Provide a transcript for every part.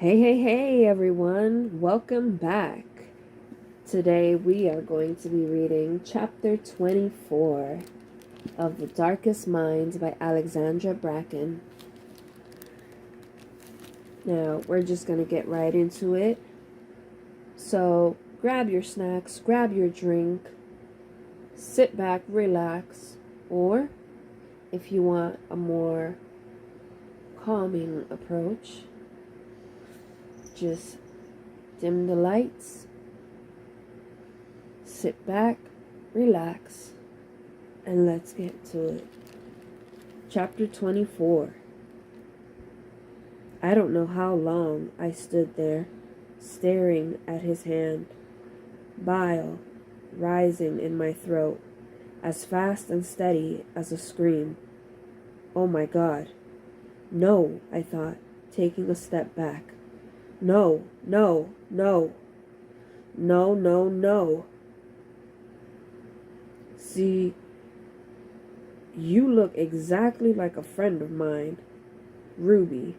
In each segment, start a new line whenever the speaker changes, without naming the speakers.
Hey, everyone. Welcome back. Today we are going to be reading chapter 24 of The Darkest Mind by Alexandra Bracken. Now, we're just going to get right into it. So, grab your snacks, grab your drink, sit back, relax, or if you want a more calming approach, just dim the lights, sit back, relax, and let's get to it. Chapter 24. I don't know how long I stood there, staring at his hand, bile rising in my throat, as fast and steady as a scream. Oh my God. No, I thought, taking a step back. No. See, you look exactly like a friend of mine, Ruby,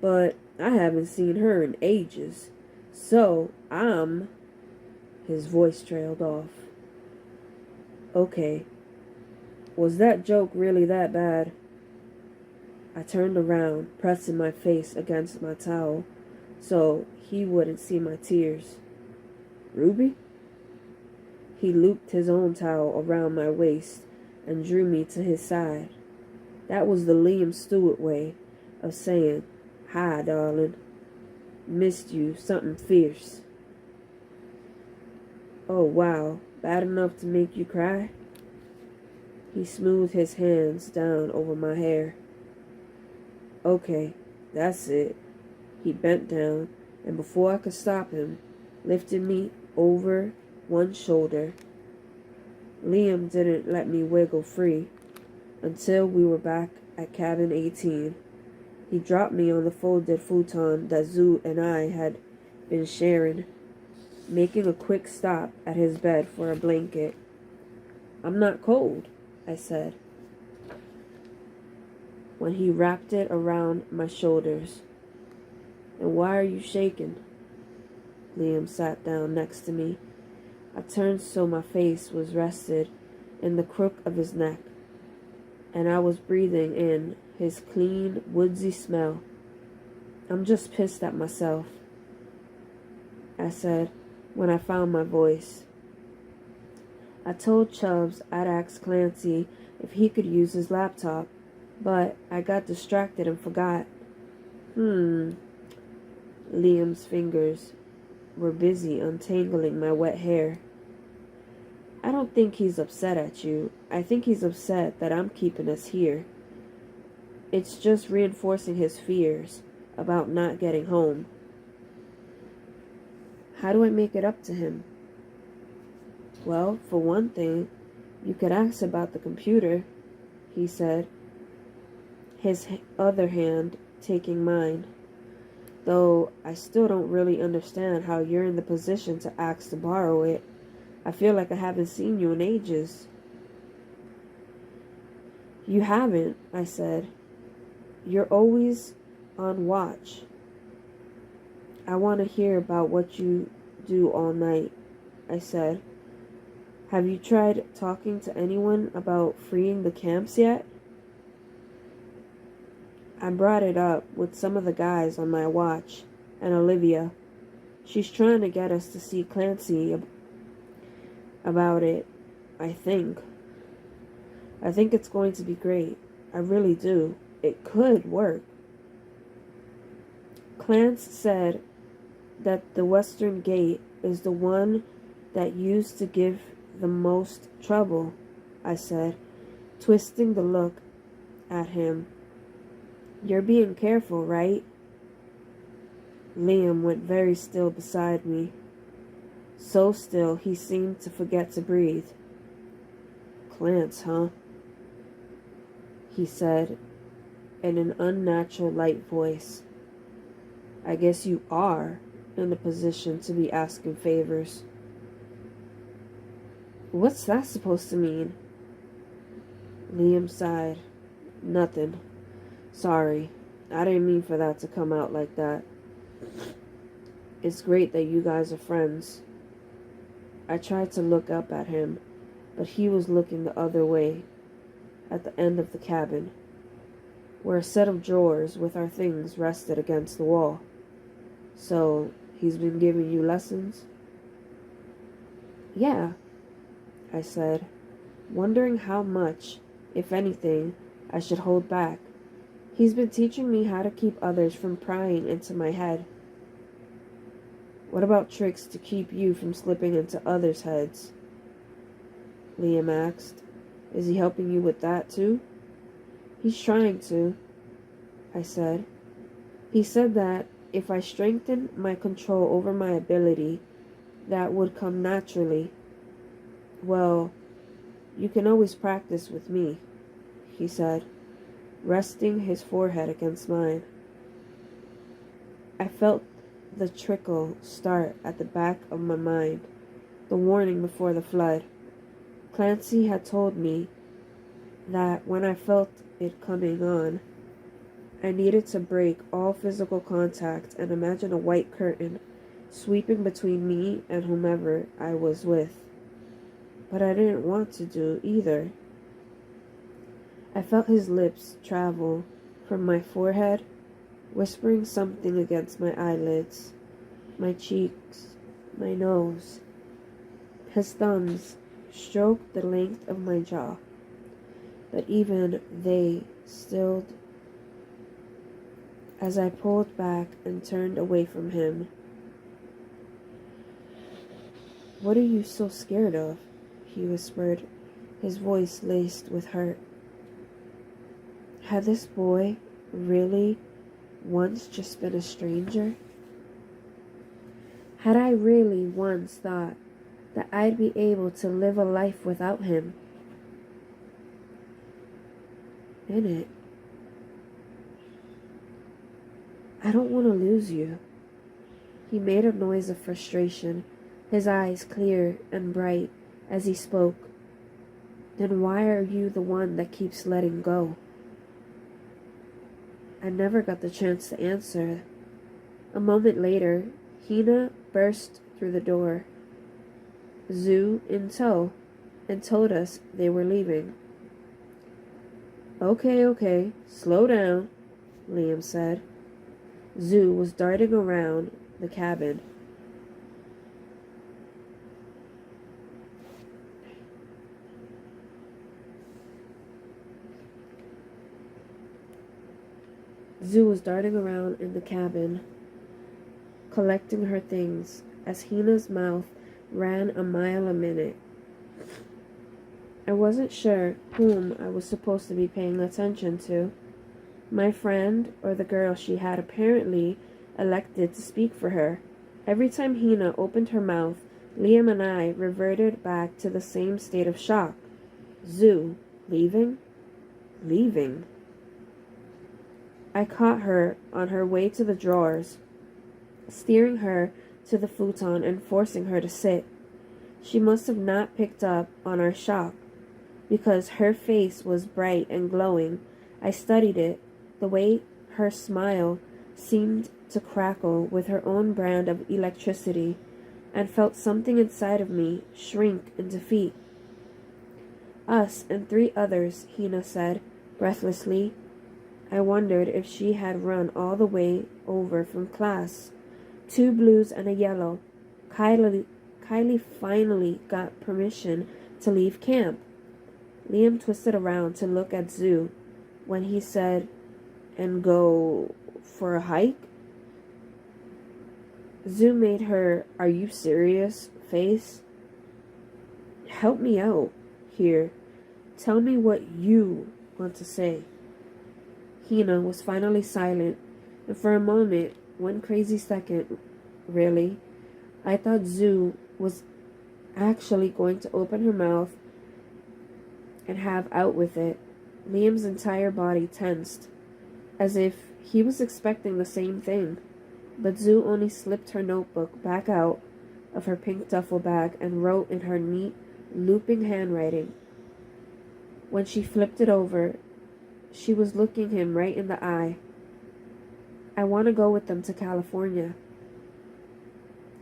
but I haven't seen her in ages, so His voice trailed off. Okay, was that joke really that bad? I turned around, pressing my face against my towel so he wouldn't see my tears. Ruby? He looped his own towel around my waist and drew me to his side. That was the Liam Stewart way of saying, "Hi, darling. Missed you, something fierce." Oh, wow. Bad enough to make you cry? He smoothed his hands down over my hair. Okay, that's it. He bent down, and before I could stop him, lifted me over one shoulder. Liam didn't let me wiggle free until we were back at cabin 18. He dropped me on the folded futon that Zoo and I had been sharing, making a quick stop at his bed for a blanket. I'm not cold, I said, when he wrapped it around my shoulders. And why are you shaking? Liam sat down next to me. I turned so my face was rested in the crook of his neck, and I was breathing in his clean, woodsy smell. I'm just pissed at myself, I said when I found my voice. I told Chubbs I'd ask Clancy if he could use his laptop, but I got distracted and forgot. Liam's fingers were busy untangling my wet hair. I don't think he's upset at you. I think he's upset that I'm keeping us here. It's just reinforcing his fears about not getting home. How do I make it up to him? Well, for one thing, you could ask about the computer, he said, his other hand taking mine. Though I still don't really understand how you're in the position to ask to borrow it. I feel like I haven't seen you in ages. You haven't, I said. You're always on watch. I want to hear about what you do all night, I said. Have you tried talking to anyone about freeing the camps yet? I brought it up with some of the guys on my watch and Olivia. She's trying to get us to see Clancy about it, I think. I think it's going to be great. I really do. It could work. Clance said that the Western Gate is the one that used to give the most trouble, I said, twisting the look at him. You're being careful, right? Liam went very still beside me. So still he seemed to forget to breathe. Clance, huh? He said in an unnatural light voice. I guess you are in a position to be asking favors. What's that supposed to mean? Liam sighed. Nothing. Sorry, I didn't mean for that to come out like that. It's great that you guys are friends. I tried to look up at him, but he was looking the other way, at the end of the cabin, where a set of drawers with our things rested against the wall. So, he's been giving you lessons? Yeah, I said, wondering how much, if anything, I should hold back. He's been teaching me how to keep others from prying into my head. What about tricks to keep you from slipping into others' heads? Liam asked. Is he helping you with that too? He's trying to, I said. He said that if I strengthened my control over my ability, that would come naturally. Well, you can always practice with me, he said, resting his forehead against mine. I felt the trickle start at the back of my mind, the warning before the flood. Clancy had told me that when I felt it coming on, I needed to break all physical contact and imagine a white curtain sweeping between me and whomever I was with. But I didn't want to do either. I felt his lips travel from my forehead, whispering something against my eyelids, my cheeks, my nose. His thumbs stroked the length of my jaw, but even they stilled as I pulled back and turned away from him. What are you so scared of? He whispered, his voice laced with hurt. Had this boy really once just been a stranger? Had I really once thought that I'd be able to live a life without him? In it. I don't want to lose you. He made a noise of frustration, his eyes clear and bright as he spoke. Then why are you the one that keeps letting go? I never got the chance to answer. A moment later, Hina burst through the door, Zoo in tow, and told us they were leaving. Okay, slow down, Liam said. Zoo was darting around the cabin. Zoo was darting around in the cabin, collecting her things, as Hina's mouth ran a mile a minute. I wasn't sure whom I was supposed to be paying attention to, my friend or the girl she had apparently elected to speak for her. Every time Hina opened her mouth, Liam and I reverted back to the same state of shock. Zoo, leaving? Leaving? I caught her on her way to the drawers, steering her to the futon and forcing her to sit. She must have not picked up on our shock, because her face was bright and glowing. I studied it, the way her smile seemed to crackle with her own brand of electricity, and felt something inside of me shrink in defeat. Us and 3 others, Hina said, breathlessly. I wondered if she had run all the way over from class. 2 blues and a yellow. Kylie finally got permission to leave camp. Liam twisted around to look at Zoo when he said, and go for a hike? Zoo made her, are you serious face. Help me out here. Tell me what you want to say. Hina was finally silent, and for a moment, one crazy second, really, I thought Zoo was actually going to open her mouth and have out with it. Liam's entire body tensed, as if he was expecting the same thing, but Zoo only slipped her notebook back out of her pink duffel bag and wrote in her neat, looping handwriting. When she flipped it over, she was looking him right in the eye. I want to go with them to California.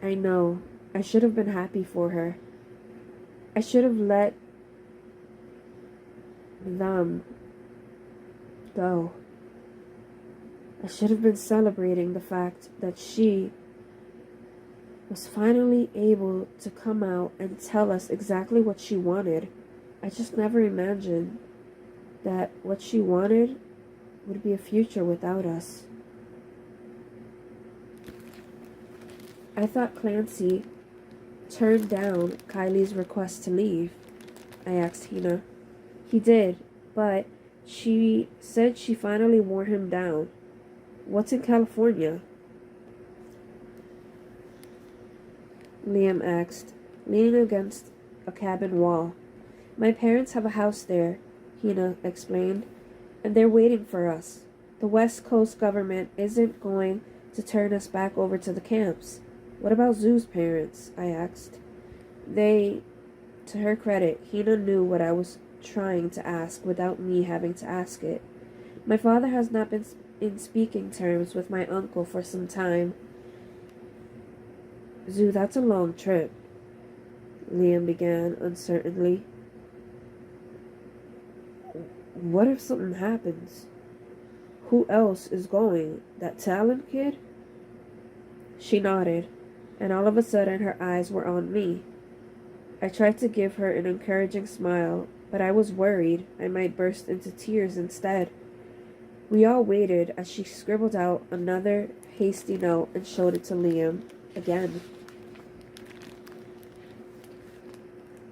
I know. I should have been happy for her. I should have let them go. I should have been celebrating the fact that she was finally able to come out and tell us exactly what she wanted. I just never imagined that what she wanted would be a future without us. I thought Clancy turned down Kylie's request to leave, I asked Hina. He did, but she said she finally wore him down. What's in California? Liam asked, leaning against a cabin wall. My parents have a house there, Hina explained, and they're waiting for us. The West Coast government isn't going to turn us back over to the camps. What about Zoo's parents? I asked. To her credit, Hina knew what I was trying to ask without me having to ask it. My father has not been in speaking terms with my uncle for some time. Zoo, that's a long trip, Liam began uncertainly. What if something happens? Who else is going? That Talon kid? She nodded, and all of a sudden her eyes were on me. I tried to give her an encouraging smile, but I was worried I might burst into tears instead. We all waited as she scribbled out another hasty note and showed it to Liam again.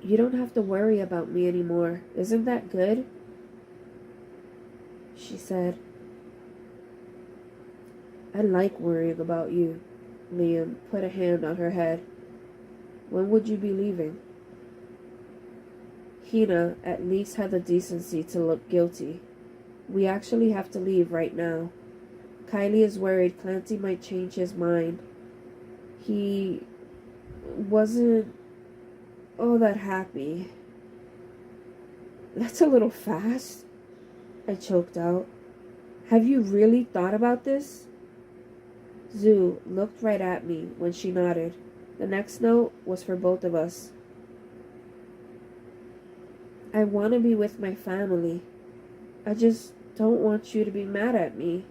You don't have to worry about me anymore. Isn't that good? She said. I like worrying about you. Liam put a hand on her head. When would you be leaving? Hina at least had the decency to look guilty. We actually have to leave right now. Kylie is worried Clancy might change his mind. He wasn't all that happy. That's a little fast, I choked out. Have you really thought about this? Zoo looked right at me when she nodded. The next note was for both of us. I want to be with my family. I just don't want you to be mad at me.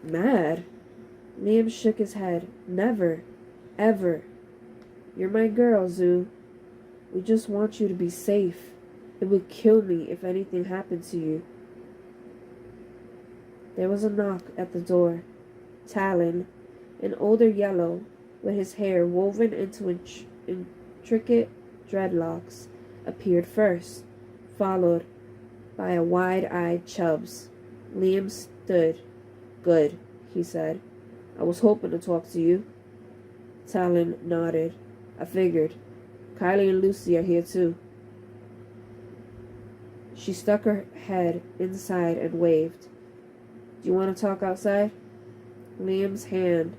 Mad? Liam shook his head. Never. Ever. You're my girl, Zoo. We just want you to be safe. It would kill me if anything happened to you. There was a knock at the door. Talon, an older yellow, with his hair woven into intricate dreadlocks, appeared first, followed by a wide-eyed Chubbs. Liam stood. Good, he said. I was hoping to talk to you. Talon nodded. I figured. Kylie and Lucy are here too. She stuck her head inside and waved. Do you want to talk outside? Liam's hand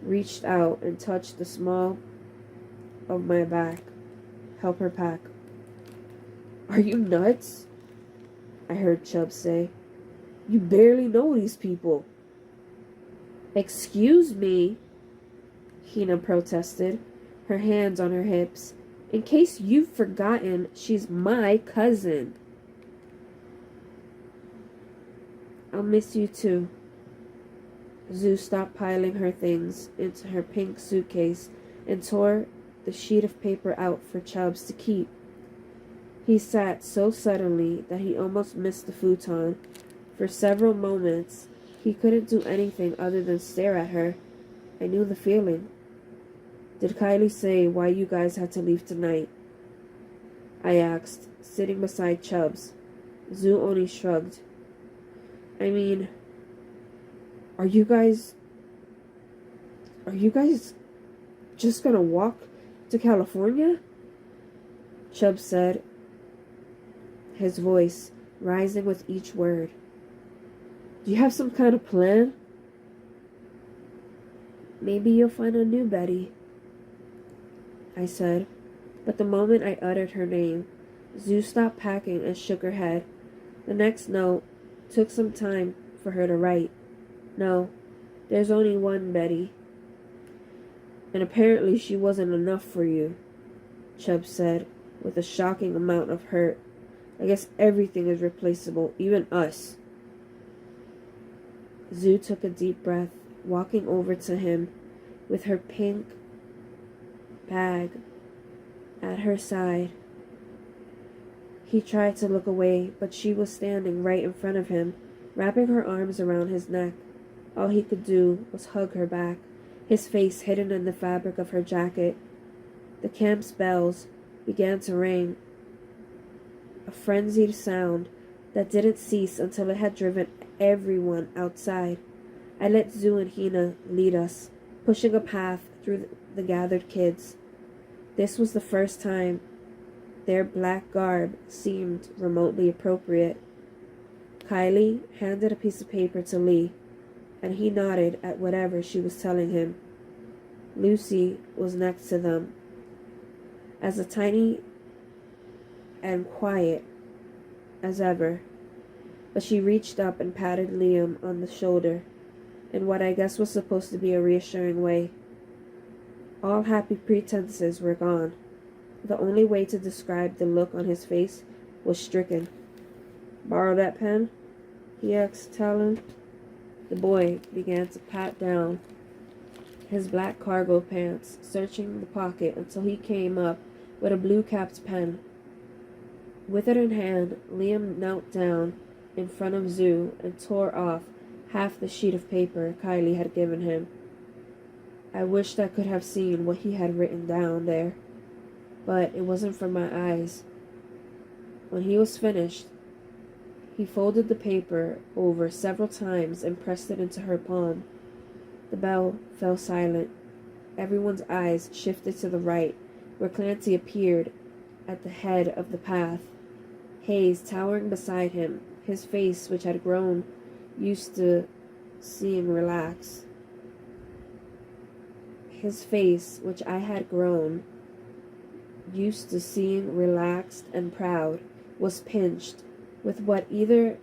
reached out and touched the small of my back. Help her pack. Are you nuts? I heard Chubb say. You barely know these people. Excuse me, Hina protested, her hands on her hips. In case you've forgotten, she's my cousin. I'll miss you too. Zoo stopped piling her things into her pink suitcase and tore the sheet of paper out for Chubbs to keep. He sat so suddenly that he almost missed the futon. For several moments, he couldn't do anything other than stare at her. I knew the feeling. Did Kylie say why you guys had to leave tonight? I asked, sitting beside Chubbs. Zoo only shrugged. I mean, are you guys just gonna walk to California? Chubbs said, his voice rising with each word. Do you have some kind of plan? Maybe you'll find a new Betty, I said, but the moment I uttered her name, Zoo stopped packing and shook her head. The next note took some time for her to write. No, there's only one Betty. And apparently she wasn't enough for you, Chubb said, with a shocking amount of hurt. I guess everything is replaceable, even us. Zoo took a deep breath, walking over to him with her pink bag at her side. He tried to look away, but she was standing right in front of him, wrapping her arms around his neck. All he could do was hug her back, his face hidden in the fabric of her jacket. The camp's bells began to ring, a frenzied sound that didn't cease until it had driven everyone outside. I let Zoo and Hina lead us, pushing a path through the gathered kids. This was the first time their black garb seemed remotely appropriate. Kylie handed a piece of paper to Lee, and he nodded at whatever she was telling him. Lucy was next to them, as tiny and quiet as ever, but she reached up and patted Liam on the shoulder in what I guess was supposed to be a reassuring way. All happy pretenses were gone. The only way to describe the look on his face was stricken. "Borrow that pen?" he asked Talon. The boy began to pat down his black cargo pants, searching the pocket until he came up with a blue-capped pen. With it in hand, Liam knelt down in front of Zoo and tore off half the sheet of paper Kylie had given him. I wished I could have seen what he had written down there, but it wasn't for my eyes. When he was finished, he folded the paper over several times and pressed it into her palm. The bell fell silent. Everyone's eyes shifted to the right, where Clancy appeared at the head of the path, Hayes towering beside him, his face, which had grown used to seeing relaxed. His face, which I had grown used to seeing relaxed and proud, was pinched with what either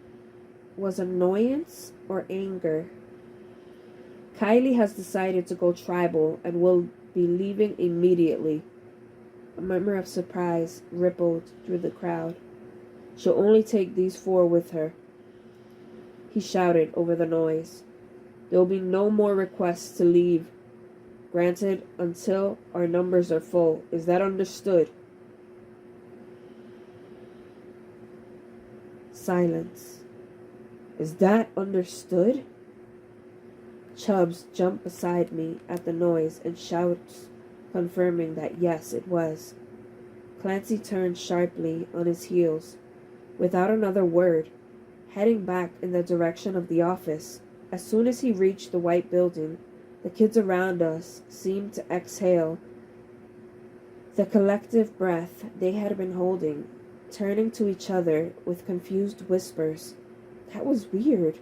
was annoyance or anger. "Kylie has decided to go tribal and will be leaving immediately." A murmur of surprise rippled through the crowd. "She'll only take these 4 with her," he shouted over the noise. "There will be no more requests to leave granted until our numbers are full. Is that understood?" Silence. "Is that understood?" Chubbs jumped beside me at the noise and shouts confirming that yes, it was. Clancy turned sharply on his heels, without another word, heading back in the direction of the office. As soon as he reached the white building, the kids around us seemed to exhale the collective breath they had been holding, turning to each other with confused whispers. That was weird.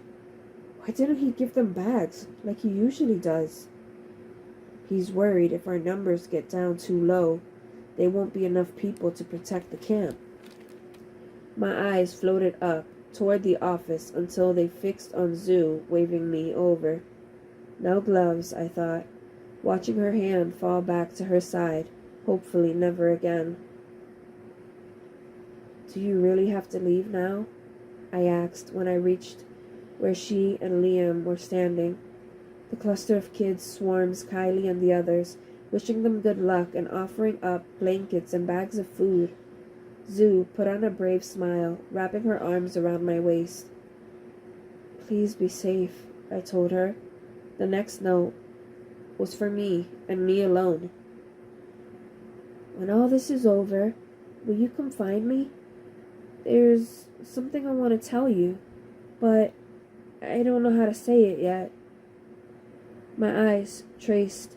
Why didn't he give them bags like he usually does? He's worried if our numbers get down too low, there won't be enough people to protect the camp. My eyes floated up toward the office until they fixed on Zoo, waving me over. No gloves, I thought, watching her hand fall back to her side, hopefully never again. "Do you really have to leave now?" I asked when I reached where she and Liam were standing. The cluster of kids swarms Kylie and the others, wishing them good luck and offering up blankets and bags of food. Zoo put on a brave smile, wrapping her arms around my waist. "Please be safe," I told her. The next note was for me, and me alone. "When all this is over, will you come find me? There's something I want to tell you, but I don't know how to say it yet." My eyes traced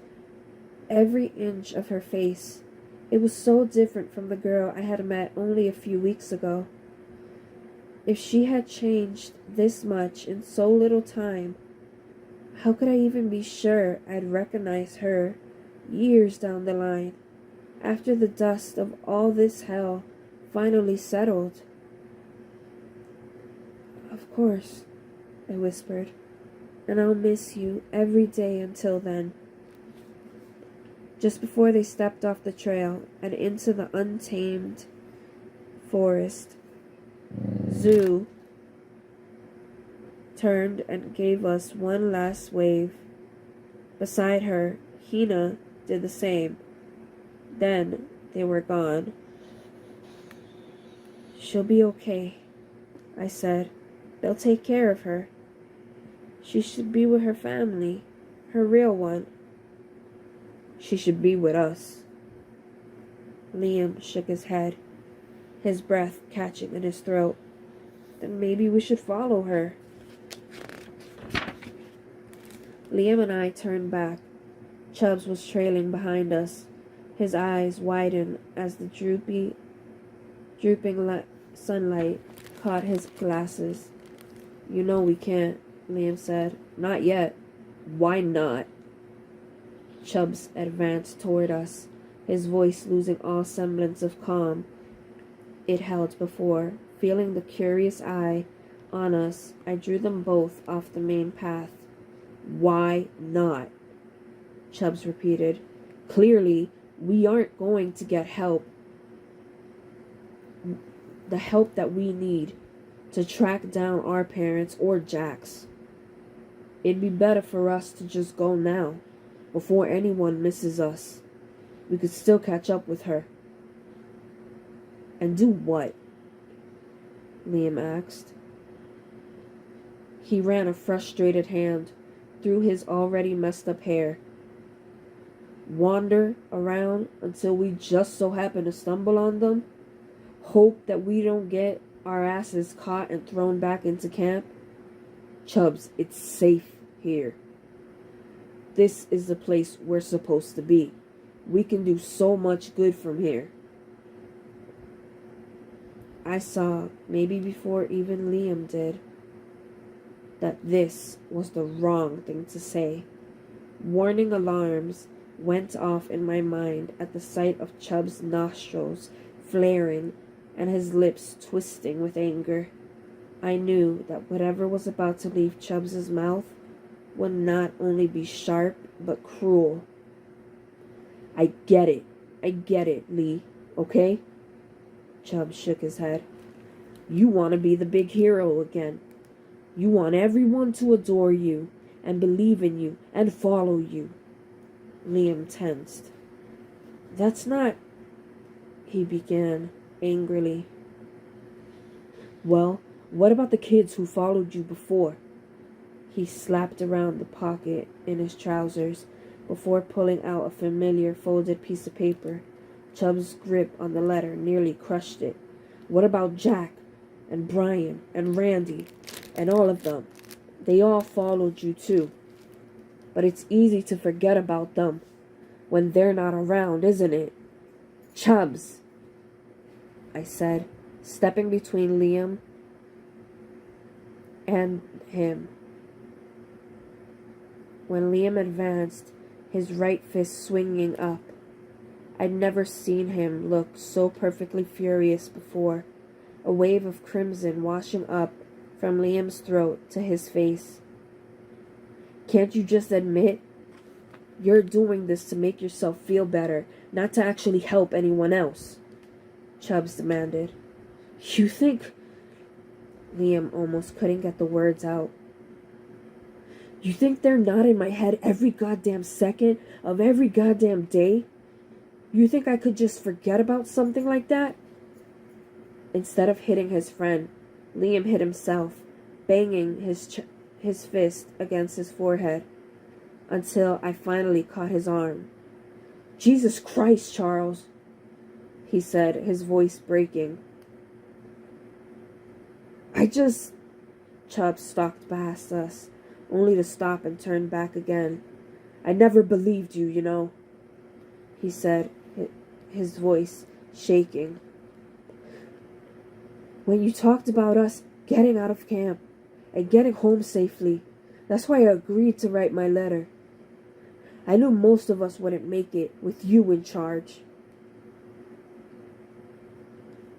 every inch of her face. It was so different from the girl I had met only a few weeks ago. If she had changed this much in so little time, how could I even be sure I'd recognize her years down the line, after the dust of all this hell finally settled? "Of course," I whispered. And I'll miss you every day until then. Just before they stepped off the trail and into the untamed forest, Zoo turned and gave us one last wave. Beside her, Hina did the same. Then they were gone. She'll be okay, I said. They'll take care of her. She should be with her family, her real one. She should be with us. Liam shook his head, his breath catching in his throat. Then maybe we should follow her. Liam and I turned back. Chubbs was trailing behind us. His eyes widened as the drooping sunlight caught his glasses. You know we can't, Liam said. Not yet. Why not? Chubbs advanced toward us, his voice losing all semblance of calm it held before. Feeling the curious eye on us, I drew them both off the main path. Why not? Chubbs repeated. Clearly, we aren't going to get help. The help that we need to track down our parents or Jack's. It'd be better for us to just go now, before anyone misses us. We could still catch up with her. And do what? Liam asked. He ran a frustrated hand through his already messed up hair. Wander around until we just so happen to stumble on them? Hope that we don't get our asses caught and thrown back into camp? Chubbs, it's safe here. This is the place we're supposed to be. We can do so much good from here. I saw, maybe before even Liam did, that this was the wrong thing to say. Warning alarms went off in my mind at the sight of Chubb's nostrils flaring and his lips twisting with anger. I knew that whatever was about to leave Chubbs's mouth would not only be sharp, but cruel. I get it, Lee, okay? Chubbs shook his head. You want to be the big hero again. You want everyone to adore you and believe in you and follow you. Liam tensed. That's not... he began angrily. Well, what about the kids who followed you before? He slapped around the pocket in his trousers before pulling out a familiar folded piece of paper. Chubb's grip on the letter nearly crushed it. What about Jack and Brian and Randy and all of them? They all followed you too. But it's easy to forget about them when they're not around, isn't it? Chubbs, I said, stepping between Liam and him. When Liam advanced, his right fist swinging up, I'd never seen him look so perfectly furious before, a wave of crimson washing up from Liam's throat to his face. Can't you just admit you're doing this to make yourself feel better, not to actually help anyone else? Chubbs demanded. You think... Liam almost couldn't get the words out. You think they're not in my head every goddamn second of every goddamn day? You think I could just forget about something like that? Instead of hitting his friend, Liam hit himself, banging his fist against his forehead, until I finally caught his arm. Jesus Christ, Charles, he said, his voice breaking. Chubbs stalked past us, only to stop and turn back again. I never believed you, you know, he said, his voice shaking. When you talked about us getting out of camp and getting home safely, that's why I agreed to write my letter. I knew most of us wouldn't make it with you in charge.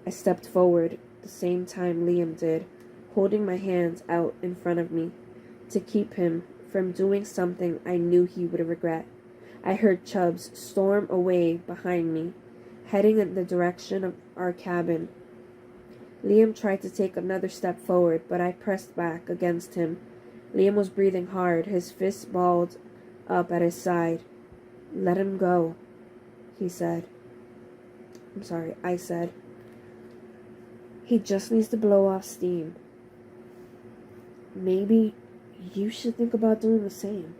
I stepped forward the same time Liam did, holding my hands out in front of me. to keep him from doing something I knew he would regret. I heard Chubbs storm away behind me, heading in the direction of our cabin. Liam tried to take another step forward, but I pressed back against him. Liam was breathing hard, his fists balled up at his side. "Let him go," I said. "He just needs to blow off steam." "Maybe you should think about doing the same."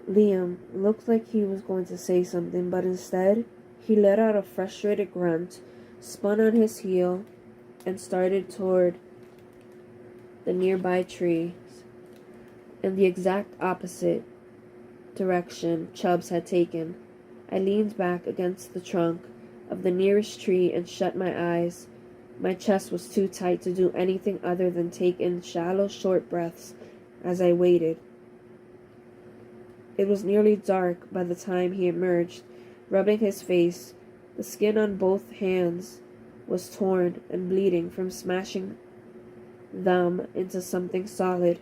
Liam looked like he was going to say something, but instead, he let out a frustrated grunt, spun on his heel, and started toward the nearby trees in the exact opposite direction Chubbs had taken. I leaned back against the trunk of the nearest tree and shut my eyes. My chest was too tight to do anything other than take in shallow, short breaths as I waited. It was nearly dark by the time he emerged, rubbing his face. The skin on both hands was torn and bleeding from smashing them into something solid.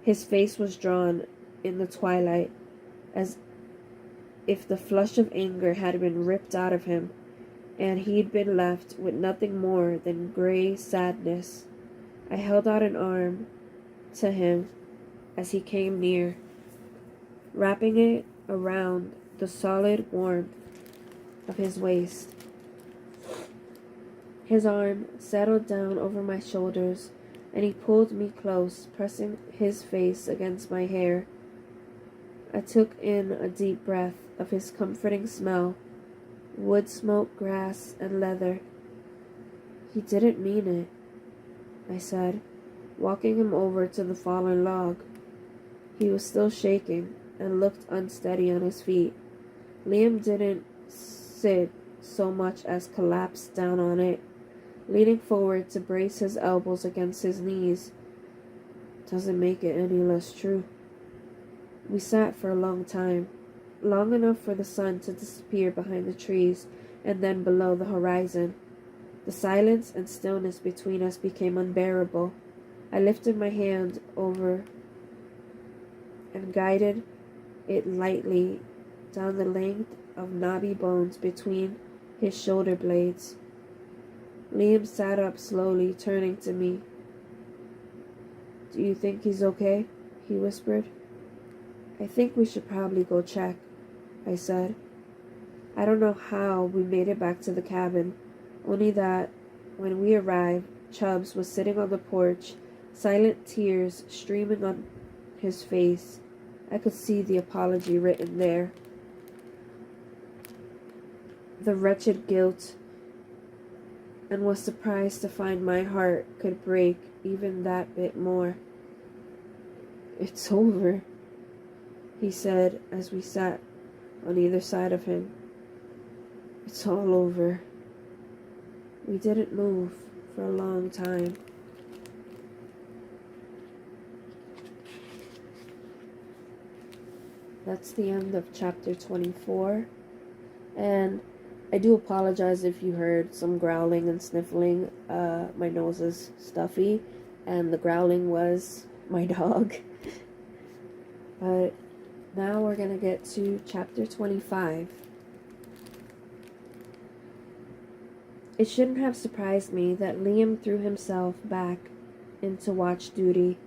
His face was drawn in the twilight, as if the flush of anger had been ripped out of him, and he'd been left with nothing more than gray sadness. I held out an arm to him as he came near, wrapping it around the solid warmth of his waist. His arm settled down over my shoulders, and he pulled me close, pressing his face against my hair. I took in a deep breath of his comforting smell, wood smoke, grass, and leather. "He didn't mean it," I said, walking him over to the fallen log. He was still shaking and looked unsteady on his feet. Liam didn't sit so much as collapse down on it, leaning forward to brace his elbows against his knees. Doesn't make it any less true. We sat for a long time, long enough for the sun to disappear behind the trees and then below the horizon. The silence and stillness between us became unbearable. I lifted my hand over and guided it lightly down the length of knobby bones between his shoulder blades. Liam sat up slowly, turning to me. "Do you think he's okay?" he whispered. "I think we should probably go check," I said. I don't know how we made it back to the cabin, only that when we arrived, Chubbs was sitting on the porch, silent tears streaming on his face. I could see the apology written there. The wretched guilt, and was surprised to find my heart could break even that bit more. "It's over," he said as we sat on either side of him. "It's all over." We didn't move for a long time. That's the end of chapter 24. And I do apologize if you heard some growling and sniffling. My nose is stuffy, and the growling was my dog. But now we're going to get to chapter 25. It shouldn't have surprised me that Liam threw himself back into watch duty,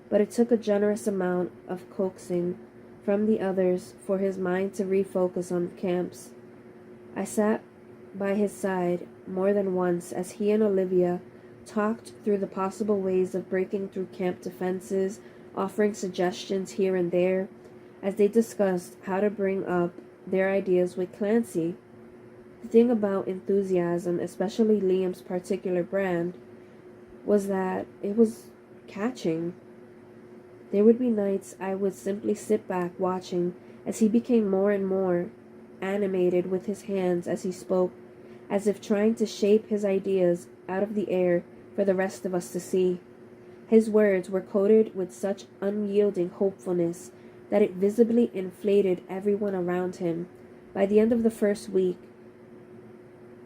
but it took a generous amount of coaxing from the others for his mind to refocus on camps. I sat by his side more than once as he and Olivia talked through the possible ways of breaking through camp defenses, offering suggestions here and there, as they discussed how to bring up their ideas with Clancy. The thing about enthusiasm, especially Liam's particular brand, was that it was catching. There would be nights I would simply sit back watching as he became more and more animated with his hands as he spoke, as if trying to shape his ideas out of the air for the rest of us to see. His words were coated with such unyielding hopefulness that it visibly inflated everyone around him. By the end of the first week,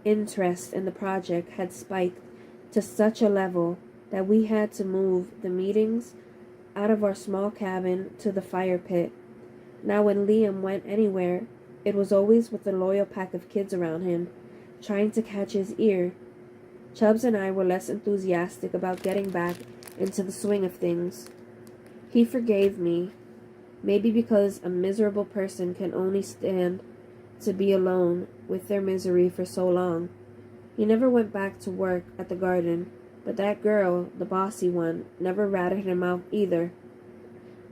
interest in the project had spiked to such a level that we had to move the meetings out of our small cabin to the fire pit. Now when Liam went anywhere, it was always with a loyal pack of kids around him, trying to catch his ear. Chubbs and I were less enthusiastic about getting back into the swing of things. He forgave me, maybe because a miserable person can only stand to be alone with their misery for so long. He never went back to work at the garden, but that girl, the bossy one, never ratted him out either.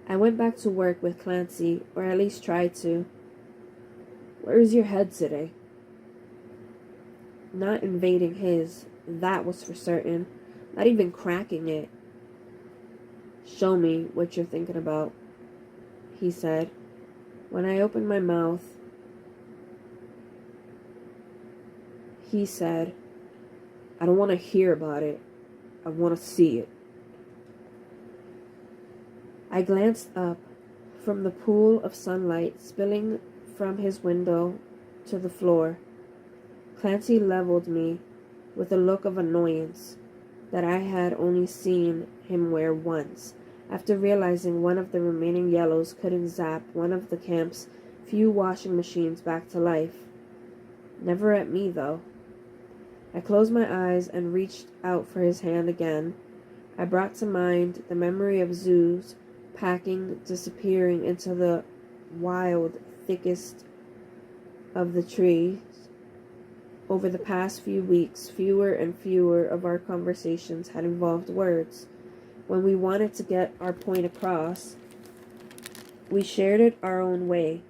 I went back to work with Clancy, or at least tried to. "Where is your head today?" Not invading his, that was for certain. Not even cracking it. "Show me what you're thinking about," he said. When I opened my mouth, he said, "I don't want to hear about it. I want to see it." I glanced up from the pool of sunlight spilling from his window to the floor. Clancy leveled me with a look of annoyance that I had only seen him wear once, after realizing one of the remaining yellows couldn't zap one of the camp's few washing machines back to life. Never at me, though. I closed my eyes and reached out for his hand again. I brought to mind the memory of Zeus packing, disappearing into the wild thickest of the trees. Over the past few weeks, fewer and fewer of our conversations had involved words. When we wanted to get our point across, we shared it our own way,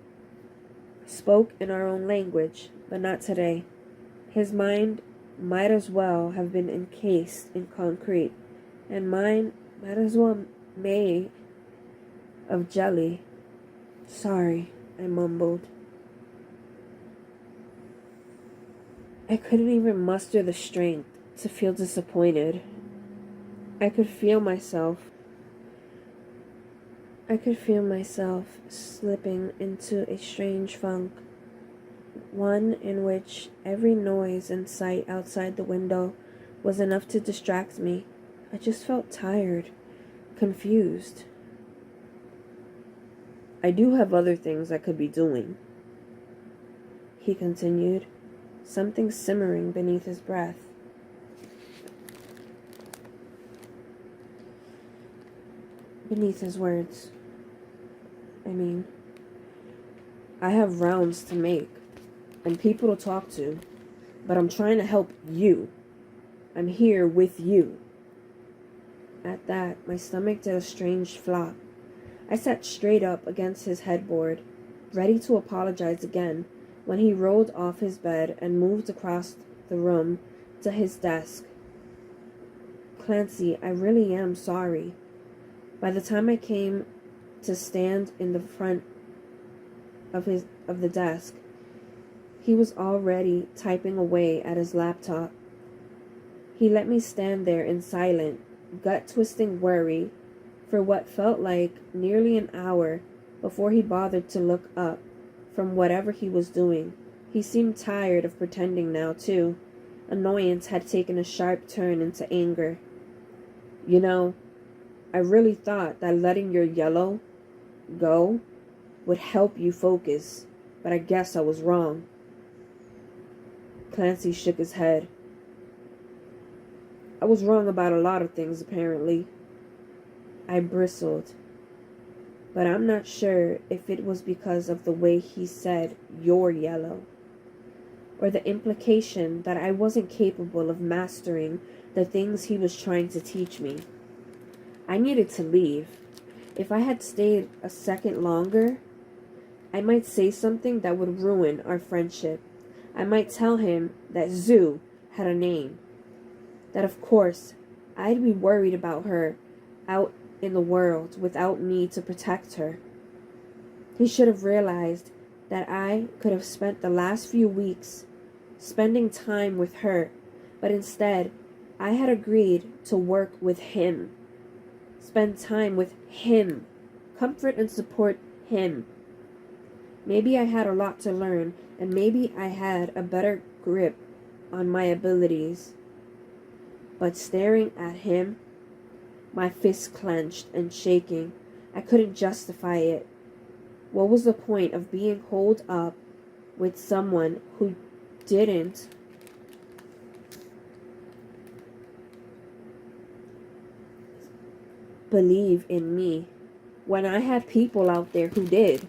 spoke in our own language, but not today. His mind might as well have been encased in concrete, and mine might as well made of jelly. "Sorry," I mumbled. I couldn't even muster the strength to feel disappointed. I could feel myself slipping into a strange funk, one in which every noise and sight outside the window was enough to distract me. I just felt tired, confused. "I do have other things I could be doing," he continued, something simmering beneath his breath. Beneath his words. I have rounds to make and people to talk to, but I'm trying to help you. I'm here with you. At that, my stomach did a strange flop. I sat straight up against his headboard, ready to apologize again, when he rolled off his bed and moved across the room to his desk. "Clancy, I really am sorry." By the time I came to stand in the front of the desk, he was already typing away at his laptop. He let me stand there in silent, gut-twisting worry for what felt like nearly an hour before he bothered to look up from whatever he was doing. He seemed tired of pretending now, too. Annoyance had taken a sharp turn into anger. "You know, I really thought that letting your yellow go would help you focus, but I guess I was wrong." Clancy shook his head. "I was wrong about a lot of things, apparently." I bristled, but I'm not sure if it was because of the way he said "you're yellow," or the implication that I wasn't capable of mastering the things he was trying to teach me. I needed to leave. If I had stayed a second longer, I might say something that would ruin our friendship. I might tell him that Zoo had a name, that of course I'd be worried about her out in the world without me to protect her. He should have realized that I could have spent the last few weeks spending time with her, but instead I had agreed to work with him, spend time with him, comfort and support him. Maybe I had a lot to learn, and maybe I had a better grip on my abilities, but staring at him, my fist clenched and shaking. I couldn't justify it. What was the point of being holed up with someone who didn't believe in me when I had people out there who did?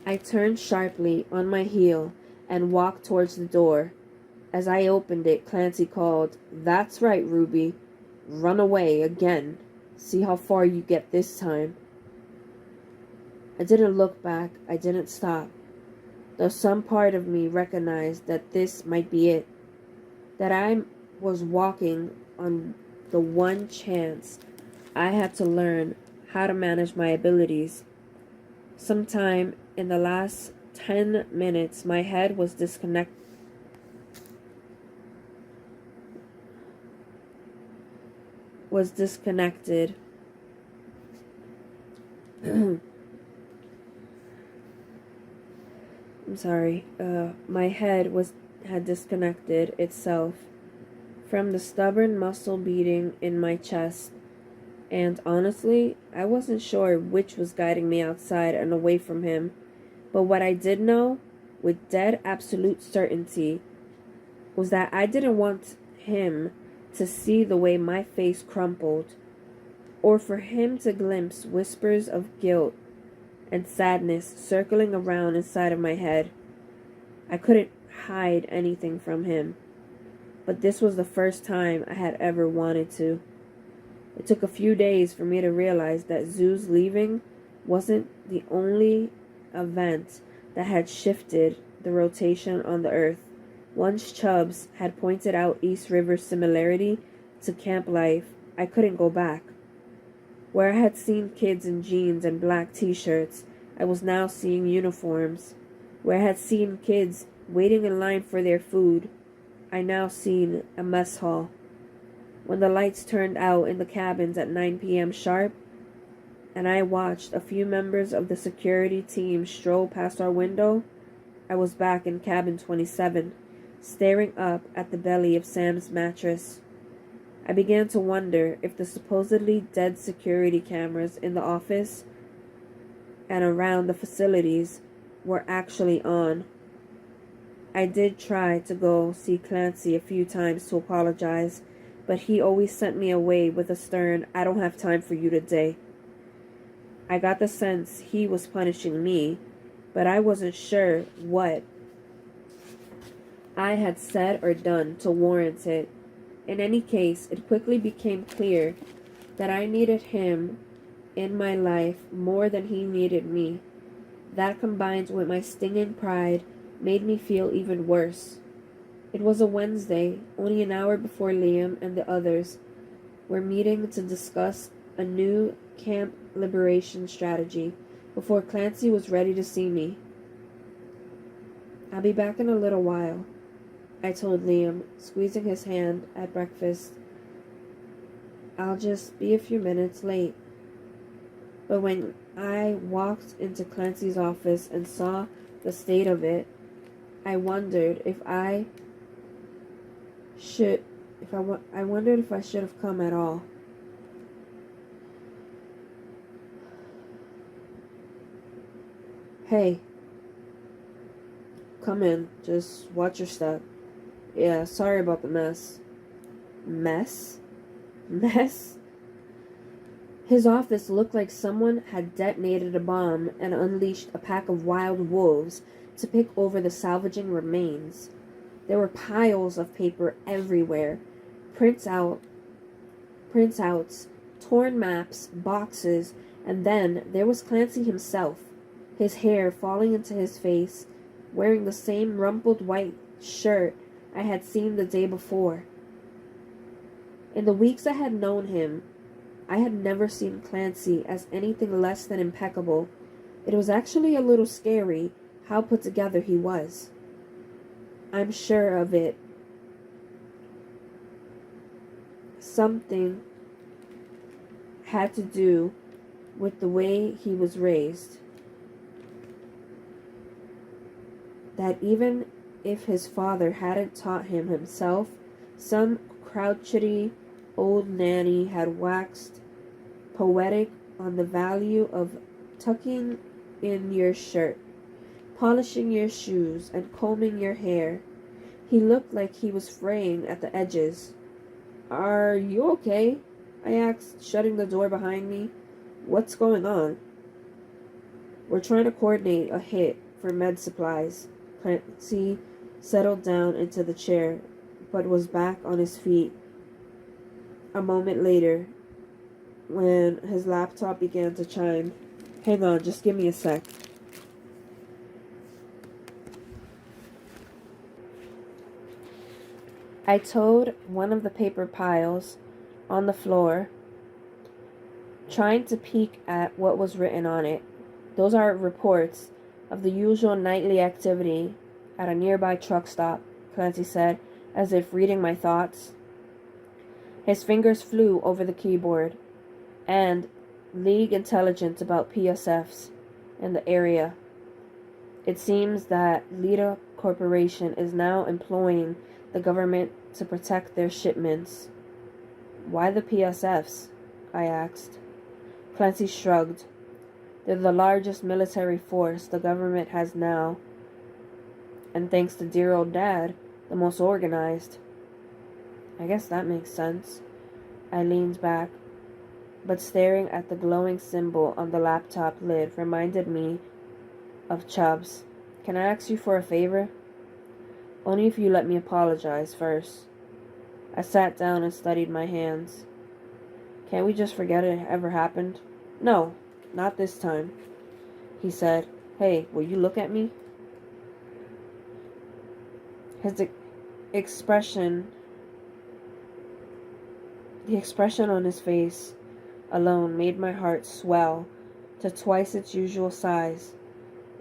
I turned sharply on my heel and walked towards the door. As I opened it, Clancy called, "That's right, Ruby. Run away again. See how far you get this time." I didn't look back. I didn't stop. Though some part of me recognized that this might be it. That I was walking on the one chance I had to learn how to manage my abilities. Sometime in the last 10 minutes, my head was disconnected. I'm sorry. My head had disconnected itself from the stubborn muscle beating in my chest. And honestly, I wasn't sure which was guiding me outside and away from him. But what I did know, with dead absolute certainty, was that I didn't want him to see the way my face crumpled, or for him to glimpse whispers of guilt and sadness circling around inside of my head. I couldn't hide anything from him, but this was the first time I had ever wanted to. It took a few days for me to realize that Zoo's leaving wasn't the only event that had shifted the rotation on the earth. Once Chubbs had pointed out East River's similarity to camp life, I couldn't go back. Where I had seen kids in jeans and black t-shirts, I was now seeing uniforms. Where I had seen kids waiting in line for their food, I now seen a mess hall. When the lights turned out in the cabins at 9 p.m. sharp, and I watched a few members of the security team stroll past our window, I was back in cabin 27, staring up at the belly of Sam's mattress. I began to wonder if the supposedly dead security cameras in the office and around the facilities were actually on. I did try to go see Clancy a few times to apologize, but he always sent me away with a stern, "I don't have time for you today." I got the sense he was punishing me, but I wasn't sure what I had said or done to warrant it. In any case, it quickly became clear that I needed him in my life more than he needed me. That, combined with my stinging pride, made me feel even worse. It was a Wednesday, only an hour before Liam and the others were meeting to discuss a new camp liberation strategy, before Clancy was ready to see me. "I'll be back in a little while," I told Liam, squeezing his hand at breakfast. "I'll just be a few minutes late." But when I walked into Clancy's office and saw the state of it, I wondered if I should have come at all. "Hey, come in. Just watch your step. Yeah, sorry about the mess." Mess? Mess? His office looked like someone had detonated a bomb and unleashed a pack of wild wolves to pick over the salvaging remains. There were piles of paper everywhere, printouts, torn maps, boxes, and then there was Clancy himself, his hair falling into his face, wearing the same rumpled white shirt I had seen the day before. In the weeks I had known him, I had never seen Clancy as anything less than impeccable. It was actually a little scary how put together he was. I'm sure of it. Something had to do with the way he was raised. That even if his father hadn't taught him himself, some crotchety Old Nanny had waxed poetic on the value of tucking in your shirt, polishing your shoes, and combing your hair. He looked like he was fraying at the edges. "Are you okay?" I asked, shutting the door behind me. "What's going on?" "We're trying to coordinate a hit for med supplies." Clancy settled down into the chair, but was back on his feet a moment later when his laptop began to chime. "Hang on, just give me a sec." I toed one of the paper piles on the floor, trying to peek at what was written on it. "Those are reports of the usual nightly activity at a nearby truck stop," Clancy said, as if reading my thoughts. His fingers flew over the keyboard. "And League intelligence about PSFs in the area. It seems that Lita Corporation is now employing the government to protect their shipments." "Why the PSFs?" I asked. Clancy shrugged. "They're the largest military force the government has now, and thanks to dear old Dad, the most organized." "I guess that makes sense." I leaned back, but staring at the glowing symbol on the laptop lid reminded me of Chubbs. "Can I ask you for a favor?" "Only if you let me apologize first." I sat down and studied my hands. "Can't we just forget it ever happened?" "No, not this time," he said. "Hey, will you look at me?" His expression, the expression on his face alone made my heart swell to twice its usual size.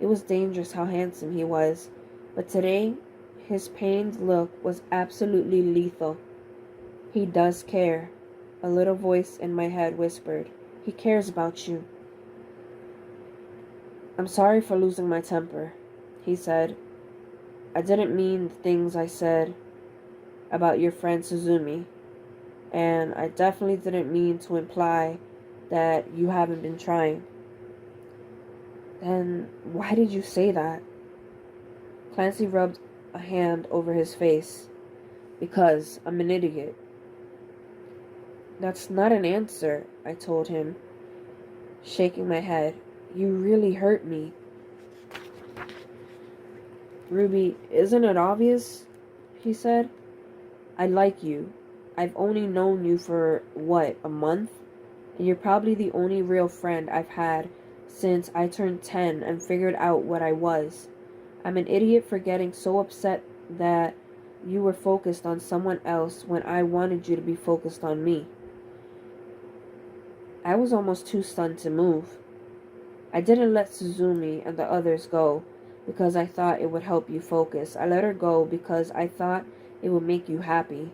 It was dangerous how handsome he was, but today his pained look was absolutely lethal. "He does care," a little voice in my head whispered. "He cares about you." "I'm sorry for losing my temper," he said. "I didn't mean the things I said about your friend Suzumi, and I definitely didn't mean to imply that you haven't been trying." "Then why did you say that?" Clancy rubbed a hand over his face. "Because I'm an idiot." "That's not an answer," I told him, shaking my head. "You really hurt me." "Ruby, isn't it obvious?" he said. "I like you. I've only known you for, what, a month? And you're probably the only real friend I've had since I turned 10 and figured out what I was. I'm an idiot for getting so upset that you were focused on someone else when I wanted you to be focused on me." I was almost too stunned to move. "I didn't let Suzumi and the others go because I thought it would help you focus. I let her go because I thought it would make you happy.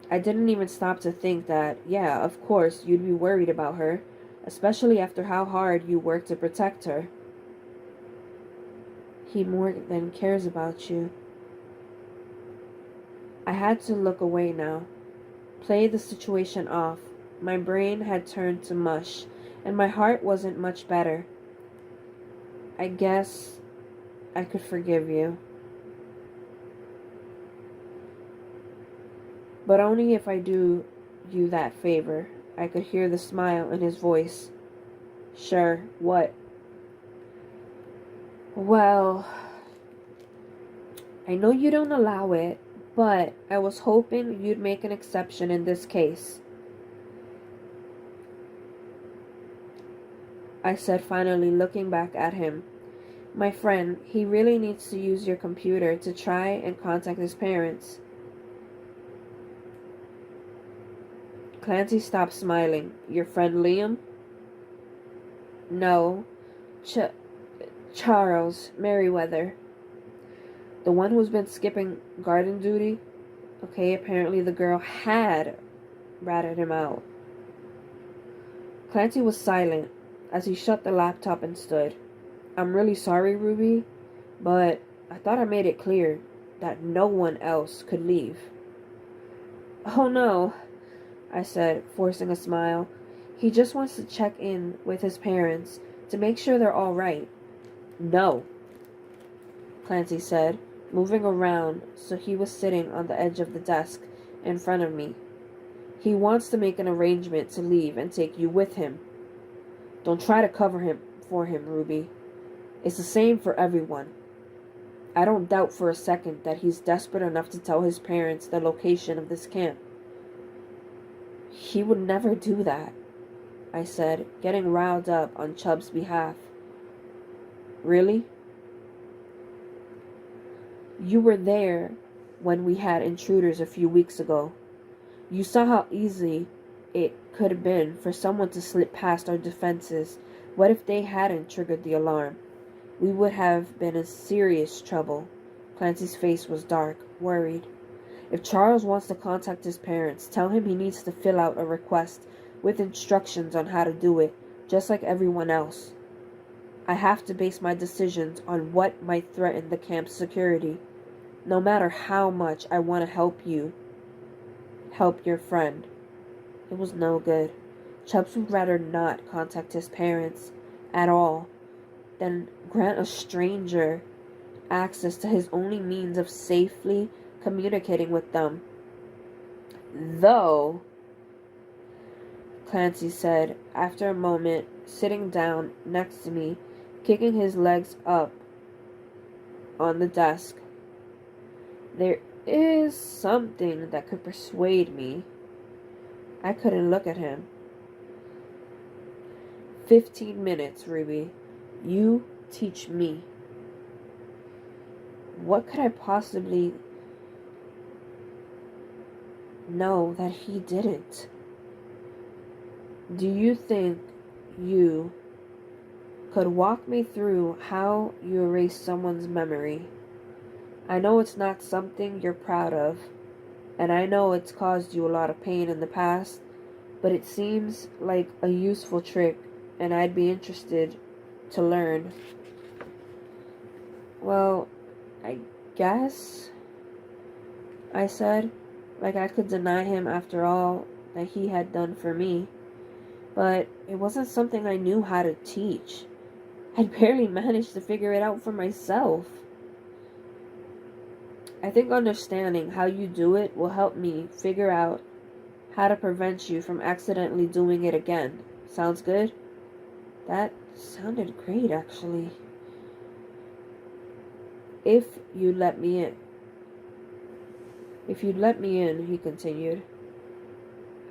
I didn't even stop to think that, yeah, of course, you'd be worried about her, especially after how hard you worked to protect her." "He more than cares about you." I had to look away now, play the situation off. My brain had turned to mush, and my heart wasn't much better. "I guess I could forgive you. But only if I do you that favor." I could hear the smile in his voice. "Sure, what?" "Well, I know you don't allow it, but I was hoping you'd make an exception in this case," I said, finally looking back at him. "My friend, he really needs to use your computer to try and contact his parents." Clancy stopped smiling. "Your friend Liam?" "No, Charles Merriweather. The one who's been skipping garden duty." Okay, apparently the girl had ratted him out. Clancy was silent as he shut the laptop and stood. "I'm really sorry, Ruby, but I thought I made it clear that no one else could leave." "Oh no, I said, forcing a smile. He just wants to check in with his parents to make sure they're all right. No, Clancy said, moving around so he was sitting on the edge of the desk in front of me. He wants to make an arrangement to leave and take you with him. Don't try to cover him for him, Ruby. It's the same for everyone. I don't doubt for a second that he's desperate enough to tell his parents the location of this camp. He would never do that, I said, getting riled up on Chubb's behalf. Really? You were there when we had intruders a few weeks ago. You saw how easy it could have been for someone to slip past our defenses. What if they hadn't triggered the alarm? We would have been in serious trouble. Clancy's face was dark, worried. If Charles wants to contact his parents, tell him he needs to fill out a request with instructions on how to do it, just like everyone else. I have to base my decisions on what might threaten the camp's security. No matter how much I want to help your friend. It was no good. Chubbs would rather not contact his parents at all than grant a stranger access to his only means of safely communicating with them. Though, Clancy said, after a moment, sitting down next to me, kicking his legs up on the desk, there is something that could persuade me. I couldn't look at him. 15 minutes, Ruby. You teach me. What could I possibly know that he didn't? Do you think you could walk me through how you erase someone's memory? I know it's not something you're proud of, and I know it's caused you a lot of pain in the past, but it seems like a useful trick, and I'd be interested to learn. Well, I guess, I said, like I could deny him after all that he had done for me. But it wasn't something I knew how to teach. I'd barely managed to figure it out for myself. I think understanding how you do it will help me figure out how to prevent you from accidentally doing it again. Sounds good? That sounded great, actually. If you'd let me in, he continued,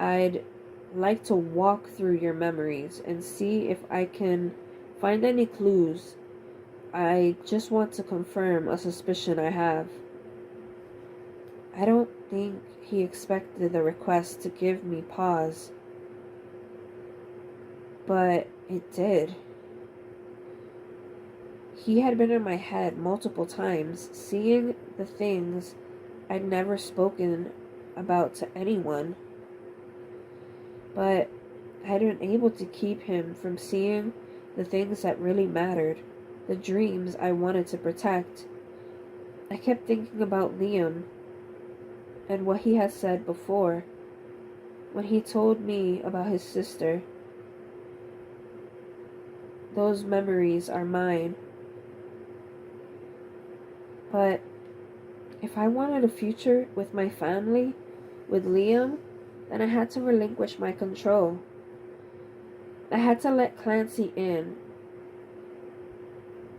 I'd like to walk through your memories and see if I can find any clues. I just want to confirm a suspicion I have. I don't think he expected the request to give me pause, but it did. He had been in my head multiple times, seeing the things I'd never spoken about to anyone. But I'd been able to keep him from seeing the things that really mattered, the dreams I wanted to protect. I kept thinking about Liam and what he had said before, when he told me about his sister. Those memories are mine. But if I wanted a future with my family, with Liam, then I had to relinquish my control. I had to let Clancy in,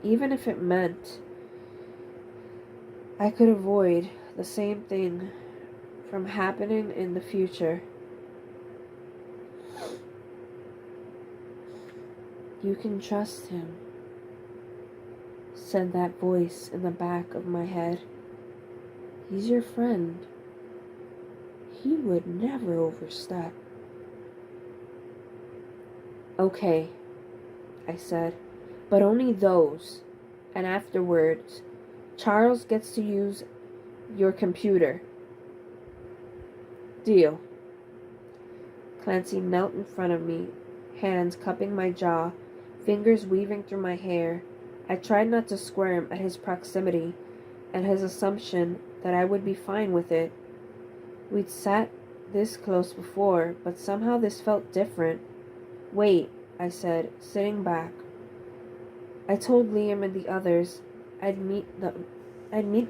even if it meant I could avoid the same thing from happening in the future. You can trust him, said that voice in the back of my head. He's your friend. He would never overstep. Okay, I said, but only those. And afterwards, Charles gets to use your computer. Deal. Clancy knelt in front of me, hands cupping my jaw, fingers weaving through my hair. I tried not to squirm at his proximity and his assumption that I would be fine with it. We'd sat this close before, but somehow this felt different. Wait, I said, sitting back. I told Liam and the others I'd meet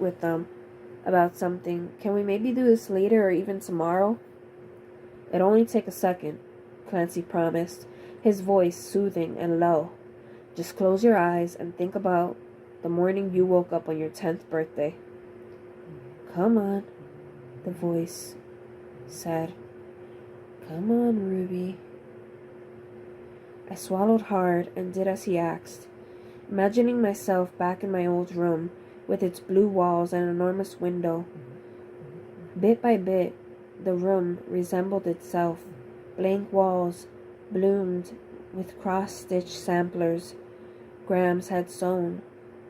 with them about something. Can we maybe do this later or even tomorrow? It'll only take a second, Clancy promised, his voice soothing and low. Just close your eyes and think about the morning you woke up on your 10th birthday. Come on, the voice said. Come on, Ruby. I swallowed hard and did as he asked, imagining myself back in my old room with its blue walls and enormous window. Bit by bit, the room resembled itself. Blank walls bloomed with cross-stitched samplers Grams had sewn,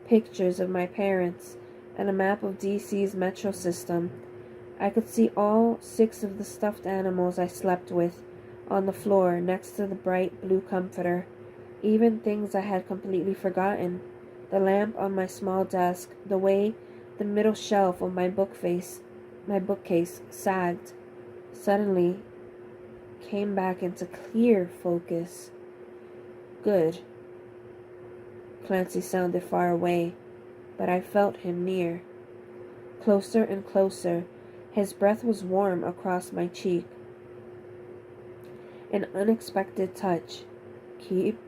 pictures of my parents, and a map of DC's metro system. I could see all 6 of the stuffed animals I slept with on the floor next to the bright blue comforter, even things I had completely forgotten. The lamp on my small desk, the way the middle shelf of my bookcase sagged, suddenly came back into clear focus. Good. Clancy sounded far away, but I felt him near. Closer and closer, his breath was warm across my cheek. An unexpected touch. Keep.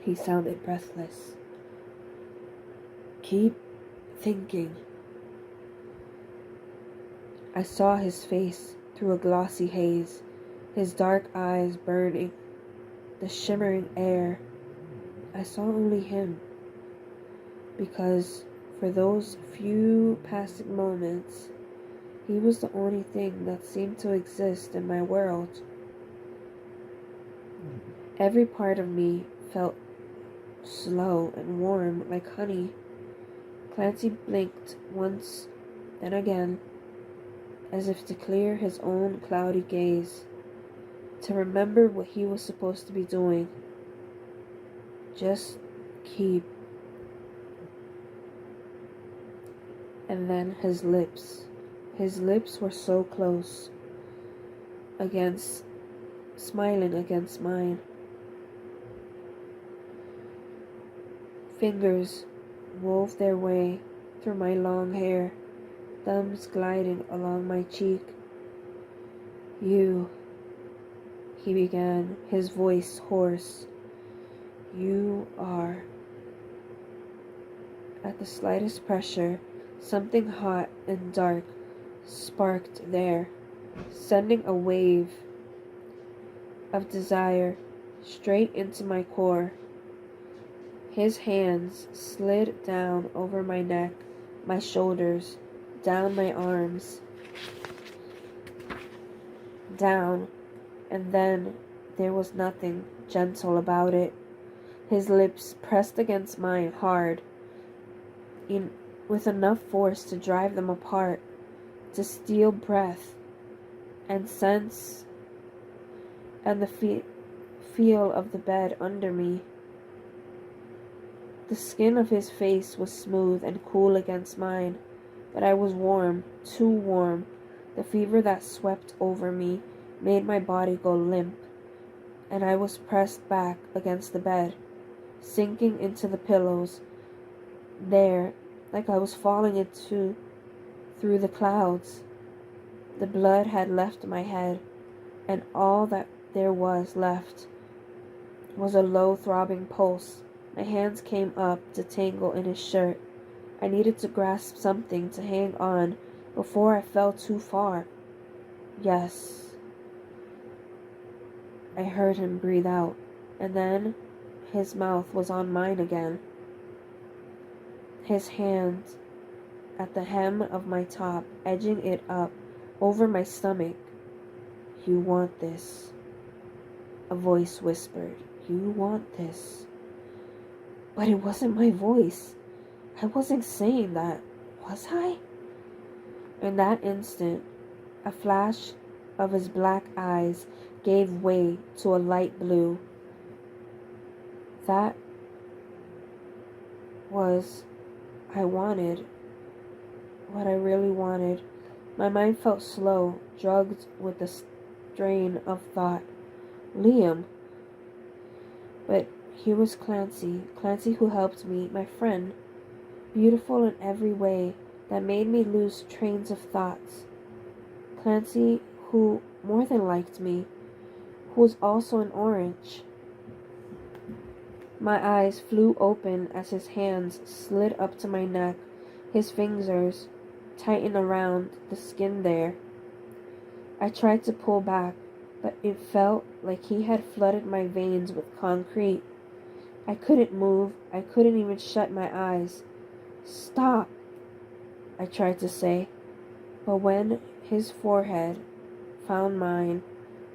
He sounded breathless. Keep thinking. I saw his face through a glossy haze, his dark eyes burning, the shimmering air. I saw only him, because for those few passing moments, he was the only thing that seemed to exist in my world. Every part of me felt slow and warm like honey. Clancy blinked once, then again, as if to clear his own cloudy gaze, to remember what he was supposed to be doing. Just keep. And then his lips were so close, smiling against mine. Fingers wove their way through my long hair, thumbs gliding along my cheek. You, he began, his voice hoarse. You are. At the slightest pressure, something hot and dark sparked there, sending a wave of desire straight into my core. His hands slid down over my neck, my shoulders, down my arms, down, and then there was nothing gentle about it. His lips pressed against mine hard, with enough force to drive them apart, to steal breath and sense and the feel of the bed under me. The skin of his face was smooth and cool against mine, but I was warm, too warm. The fever that swept over me made my body go limp, and I was pressed back against the bed, sinking into the pillows, there, like I was falling through the clouds. The blood had left my head, and all that there was left was a low throbbing pulse. My hands came up to tangle in his shirt. I needed to grasp something to hang on before I fell too far. Yes. I heard him breathe out, and then his mouth was on mine again. His hand at the hem of my top, edging it up over my stomach. You want this, a voice whispered. You want this. But it wasn't my voice. I wasn't saying that, was I? In that instant, a flash of his black eyes gave way to a light blue. That was I wanted, what I really wanted. My mind felt slow, drugged with the strain of thought. Liam. But here was Clancy. Clancy who helped me, my friend. Beautiful in every way that made me lose trains of thoughts. Clancy who more than liked me, who was also an orange. My eyes flew open as his hands slid up to my neck, his fingers tightened around the skin there. I tried to pull back, but it felt like he had flooded my veins with concrete. I couldn't move. I couldn't even shut my eyes. Stop, I tried to say, but when his forehead found mine,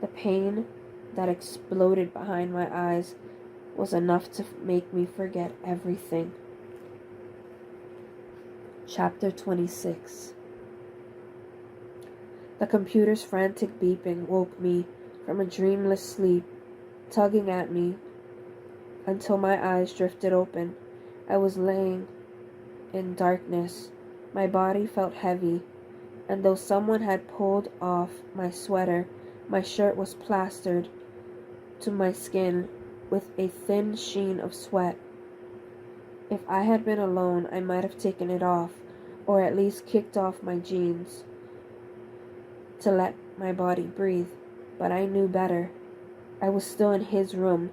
the pain that exploded behind my eyes was enough to make me forget everything. Chapter 26. The computer's frantic beeping woke me from a dreamless sleep, tugging at me until my eyes drifted open. I was laying in darkness. My body felt heavy, and though someone had pulled off my sweater, my shirt was plastered to my skin with a thin sheen of sweat. If I had been alone, I might have taken it off, or at least kicked off my jeans to let my body breathe. But I knew better. I was still in his room,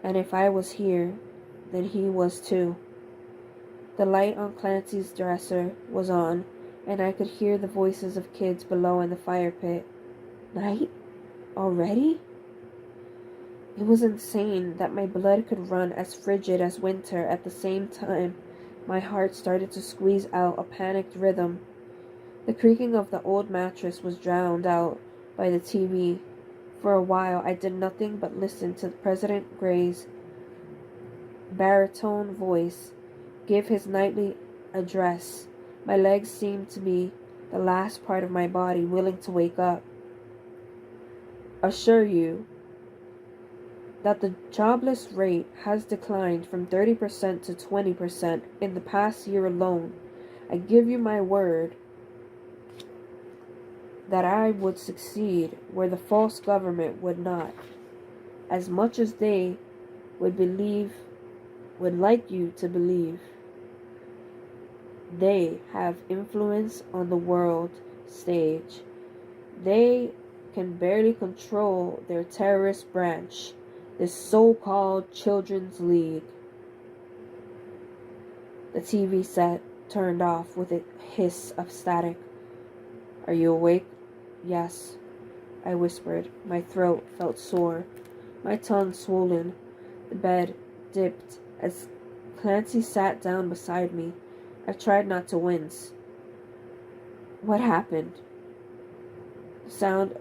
and if I was here, then he was too. The light on Clancy's dresser was on, and I could hear the voices of kids below in the fire pit. Night? Already? It was insane that my blood could run as frigid as winter. At the same time, my heart started to squeeze out a panicked rhythm. The creaking of the old mattress was drowned out by the TV. For a while, I did nothing but listen to President Gray's baritone voice give his nightly address. My legs seemed to be the last part of my body willing to wake up. Assure you that the jobless rate has declined from 30% to 20% in the past year alone. I give you my word that I would succeed where the false government would not. As much as they would like you to believe. They have influence on the world stage. They can barely control their terrorist branch, this so-called Children's League. The TV set turned off with a hiss of static. Are you awake? Yes, I whispered. My throat felt sore, my tongue swollen. The bed dipped as Clancy sat down beside me. I tried not to wince. What happened? The sound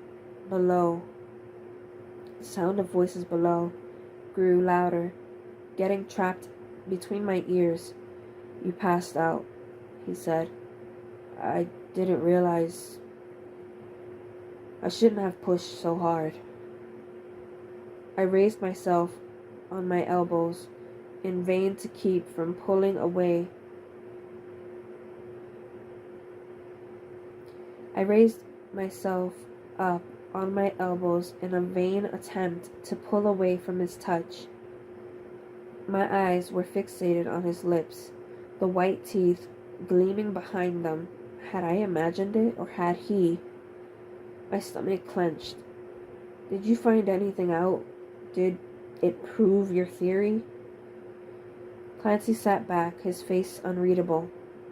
of voices below grew louder, getting trapped between my ears. You passed out, he said. I didn't realize. I shouldn't have pushed so hard. I raised myself on my elbows, in vain to keep from pulling away. I raised myself up on my elbows in a vain attempt to pull away from his touch. My eyes were fixated on his lips, the white teeth gleaming behind them. Had I imagined it, or had he? My stomach clenched. Did you find anything out? Did it prove your theory? Clancy sat back, his face unreadable.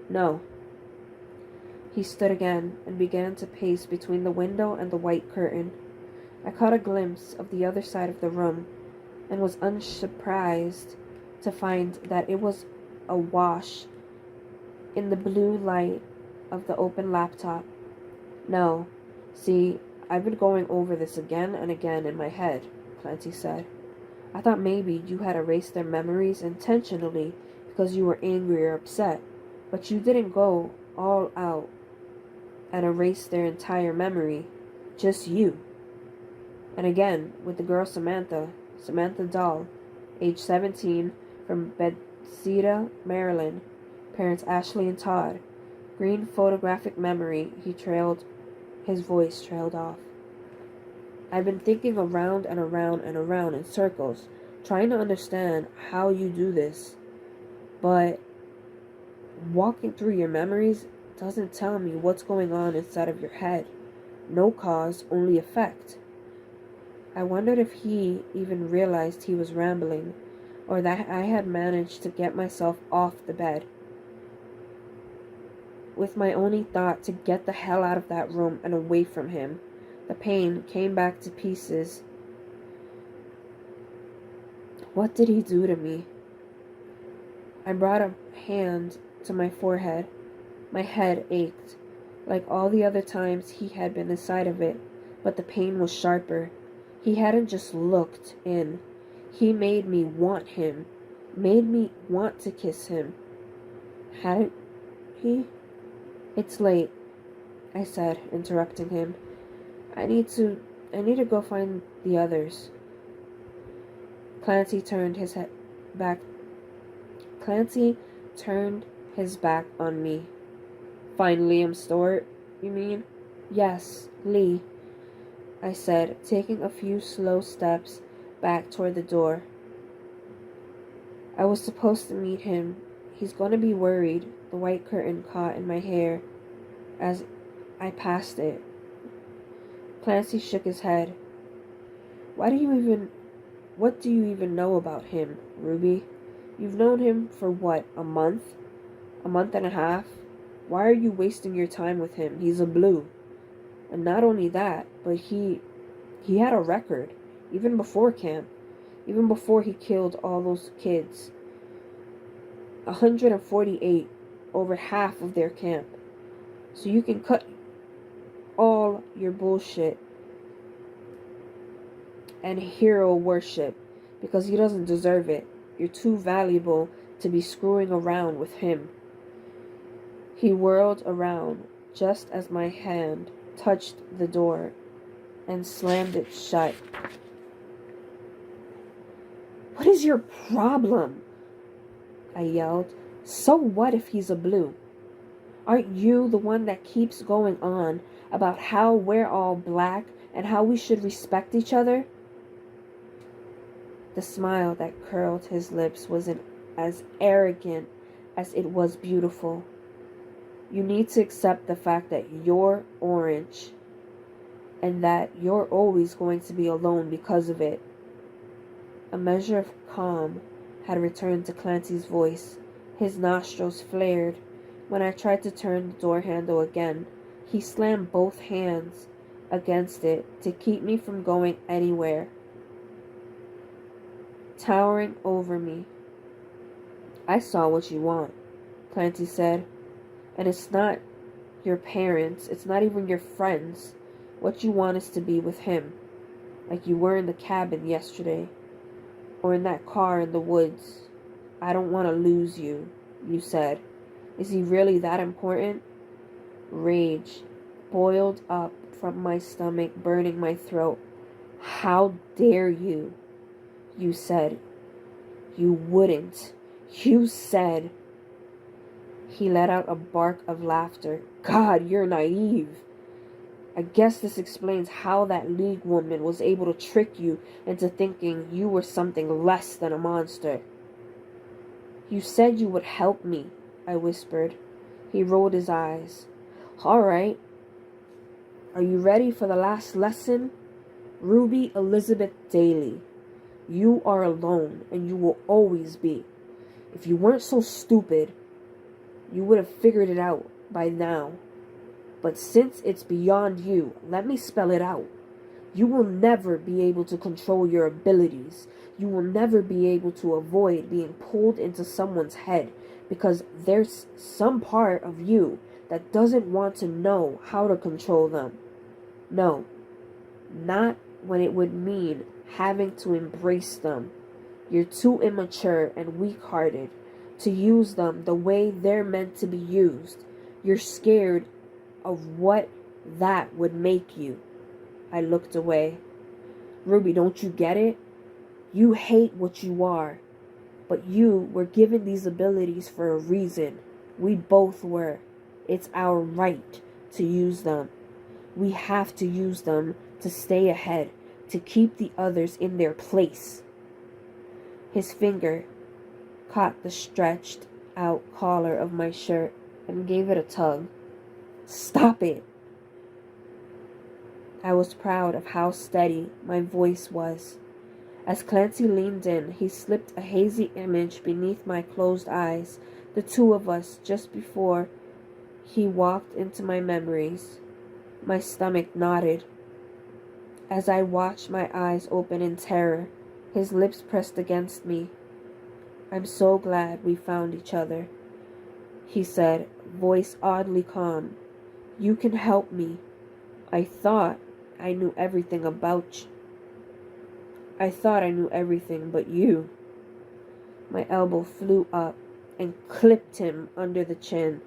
No. He stood again and began to pace between the window and the white curtain. I caught a glimpse of the other side of the room and was unsurprised to find that it was awash in the blue light of the open laptop. No, see, I've been going over this again and again in my head, Clancy said. I thought maybe you had erased their memories intentionally because you were angry or upset, but you didn't go all out and erase their entire memory, just you. And again, with the girl Samantha Dahl, age 17, from Bethesda, Maryland, parents Ashley and Todd. Green photographic memory, he trailed His voice trailed off. I've been thinking around and around and around in circles, trying to understand how you do this. But walking through your memories doesn't tell me what's going on inside of your head. No cause, only effect. I wondered if he even realized he was rambling, or that I had managed to get myself off the bed, with my only thought to get the hell out of that room and away from him. The pain came back to pieces. What did he do to me? I brought a hand to my forehead. My head ached, like all the other times he had been inside of it, but the pain was sharper. He hadn't just looked in. He made me want him, made me want to kiss him. Hadn't he? It's late, I said, interrupting him. I need to go find the others. Clancy turned his back on me. Find Liam Stewart, you mean? Yes, Lee, I said, taking a few slow steps back toward the door. I was supposed to meet him. He's gonna be worried. The white curtain caught in my hair as I passed it. Clancy shook his head. What do you even know about him, Ruby? You've known him for what, a month? A month and a half? Why are you wasting your time with him? He's a blue. And not only that, but he had a record, even before camp, even before he killed all those kids. 148, over half of their camp. So you can cut all your bullshit and hero worship, because he doesn't deserve it. You're too valuable to be screwing around with him. He whirled around just as my hand touched the door and slammed it shut. What is your problem? I yelled. So what if he's a blue? Aren't you the one that keeps going on about how we're all black and how we should respect each other? The smile that curled his lips was as arrogant as it was beautiful. You need to accept the fact that you're orange and that you're always going to be alone because of it. A measure of calm had returned to Clancy's voice. His nostrils flared. When I tried to turn the door handle again, he slammed both hands against it to keep me from going anywhere. Towering over me. I saw what you want, Clancy said. And it's not your parents, it's not even your friends. What you want is to be with him, like you were in the cabin yesterday, or in that car in the woods. I don't want to lose you, you said. Is he really that important? Rage boiled up from my stomach, burning my throat. How dare you? You said. You wouldn't. You said. He let out a bark of laughter. God, you're naive. I guess this explains how that League woman was able to trick you into thinking you were something less than a monster. You said you would help me, I whispered. He rolled his eyes. All right. Are you ready for the last lesson? Ruby Elizabeth Daly, you are alone, and you will always be. If you weren't so stupid, you would have figured it out by now. But since it's beyond you, let me spell it out. You will never be able to control your abilities. You will never be able to avoid being pulled into someone's head, because there's some part of you that doesn't want to know how to control them. No, not when it would mean having to embrace them. You're too immature and weak-hearted to use them the way they're meant to be used. You're scared of what that would make you. I looked away. Ruby, don't you get it? You hate what you are, but you were given these abilities for a reason. We both were. It's our right to use them. We have to use them to stay ahead, to keep the others in their place. His finger caught the stretched out collar of my shirt and gave it a tug. Stop it! I was proud of how steady my voice was. As Clancy leaned in, he slipped a hazy image beneath my closed eyes, the two of us just before he walked into my memories. My stomach knotted. As I watched my eyes open in terror, his lips pressed against me. I'm so glad we found each other, he said, voice oddly calm. You can help me. I thought I knew everything about you. I thought I knew everything but you. My elbow flew up and clipped him under the chin.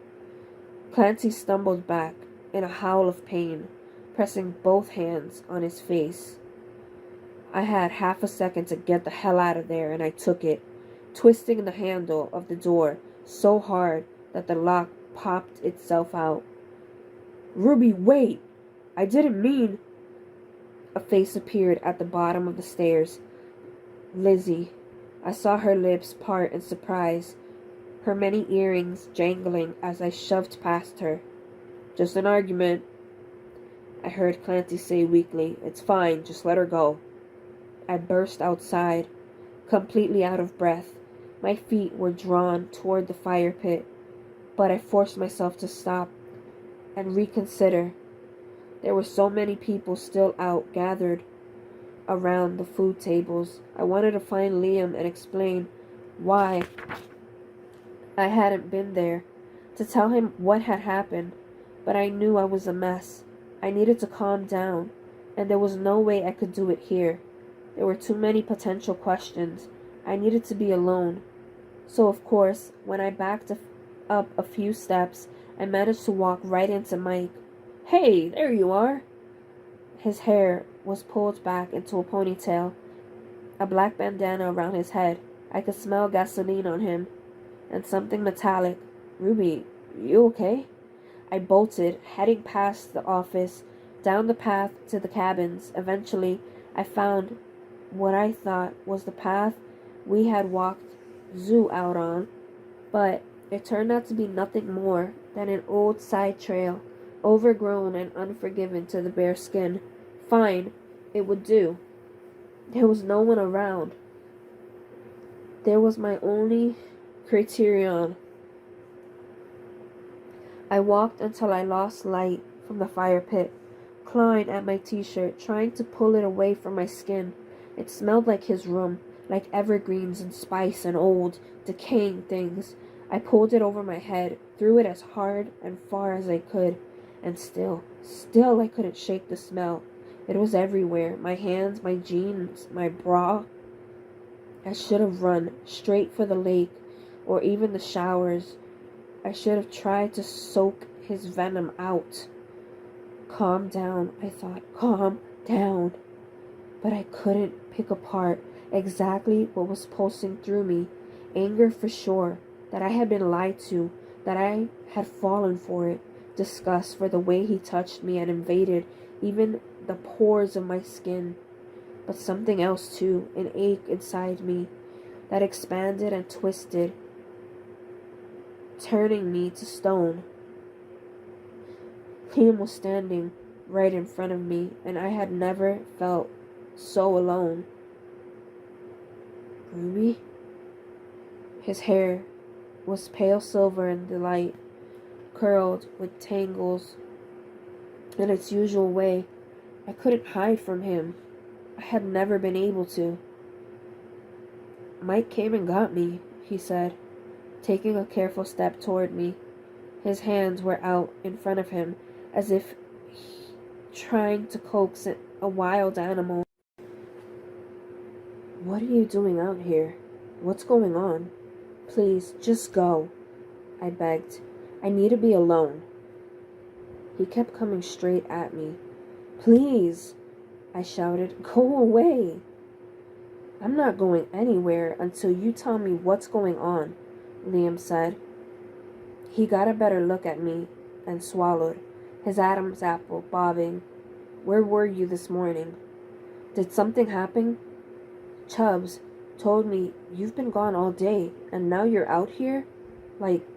Clancy stumbled back in a howl of pain, pressing both hands on his face. I had half a second to get the hell out of there, and I took it, twisting the handle of the door so hard that the lock popped itself out. Ruby, wait! I didn't mean... A face appeared at the bottom of the stairs. Lizzie. I saw her lips part in surprise, her many earrings jangling as I shoved past her. Just an argument, I heard Clancy say weakly. It's fine, just let her go. I burst outside, completely out of breath. My feet were drawn toward the fire pit, but I forced myself to stop and reconsider. There were so many people still out, gathered around the food tables. I wanted to find Liam and explain why I hadn't been there, to tell him what had happened, but I knew I was a mess. I needed to calm down, and there was no way I could do it here. There were too many potential questions. I needed to be alone. So, of course, when I backed up a few steps, I managed to walk right into Mike. Hey, there you are. His hair was pulled back into a ponytail, a black bandana around his head. I could smell gasoline on him, and something metallic. Ruby, you okay? I bolted, heading past the office, down the path to the cabins. Eventually, I found what I thought was the path we had walked Zoo out on, but it turned out to be nothing more than an old side trail, overgrown and unforgiving to the bare skin. Fine, it would do. There was no one around. There was my only criterion. I walked until I lost light from the fire pit, clawing at my t-shirt, trying to pull it away from my skin. It smelled like his room, like evergreens and spice and old, decaying things. I pulled it over my head, threw it as hard and far as I could, and still I couldn't shake the smell. It was everywhere. My hands, my jeans, my bra. I should have run straight for the lake, or even the showers. I should have tried to soak his venom out. Calm down, I thought. Calm down. But I couldn't pick apart exactly what was pulsing through me. Anger for sure, that I had been lied to, that I had fallen for it. Disgust for the way he touched me and invaded even the pores of my skin. But something else too, an ache inside me that expanded and twisted, turning me to stone. Liam was standing right in front of me, and I had never felt so alone. Ruby? His hair was pale silver in the light, curled with tangles in its usual way. I couldn't hide from him. I had never been able to. Mike came and got me, he said, taking a careful step toward me. His hands were out in front of him, as if trying to coax a wild animal. What are you doing out here? What's going on? Please, just go, I begged. I need to be alone. He kept coming straight at me. Please, I shouted, go away. I'm not going anywhere until you tell me what's going on, Liam said. He got a better look at me and swallowed. his Adam's apple bobbing. Where were you this morning? Did something happen? Chubbs told me you've been gone all day, and now you're out here? Like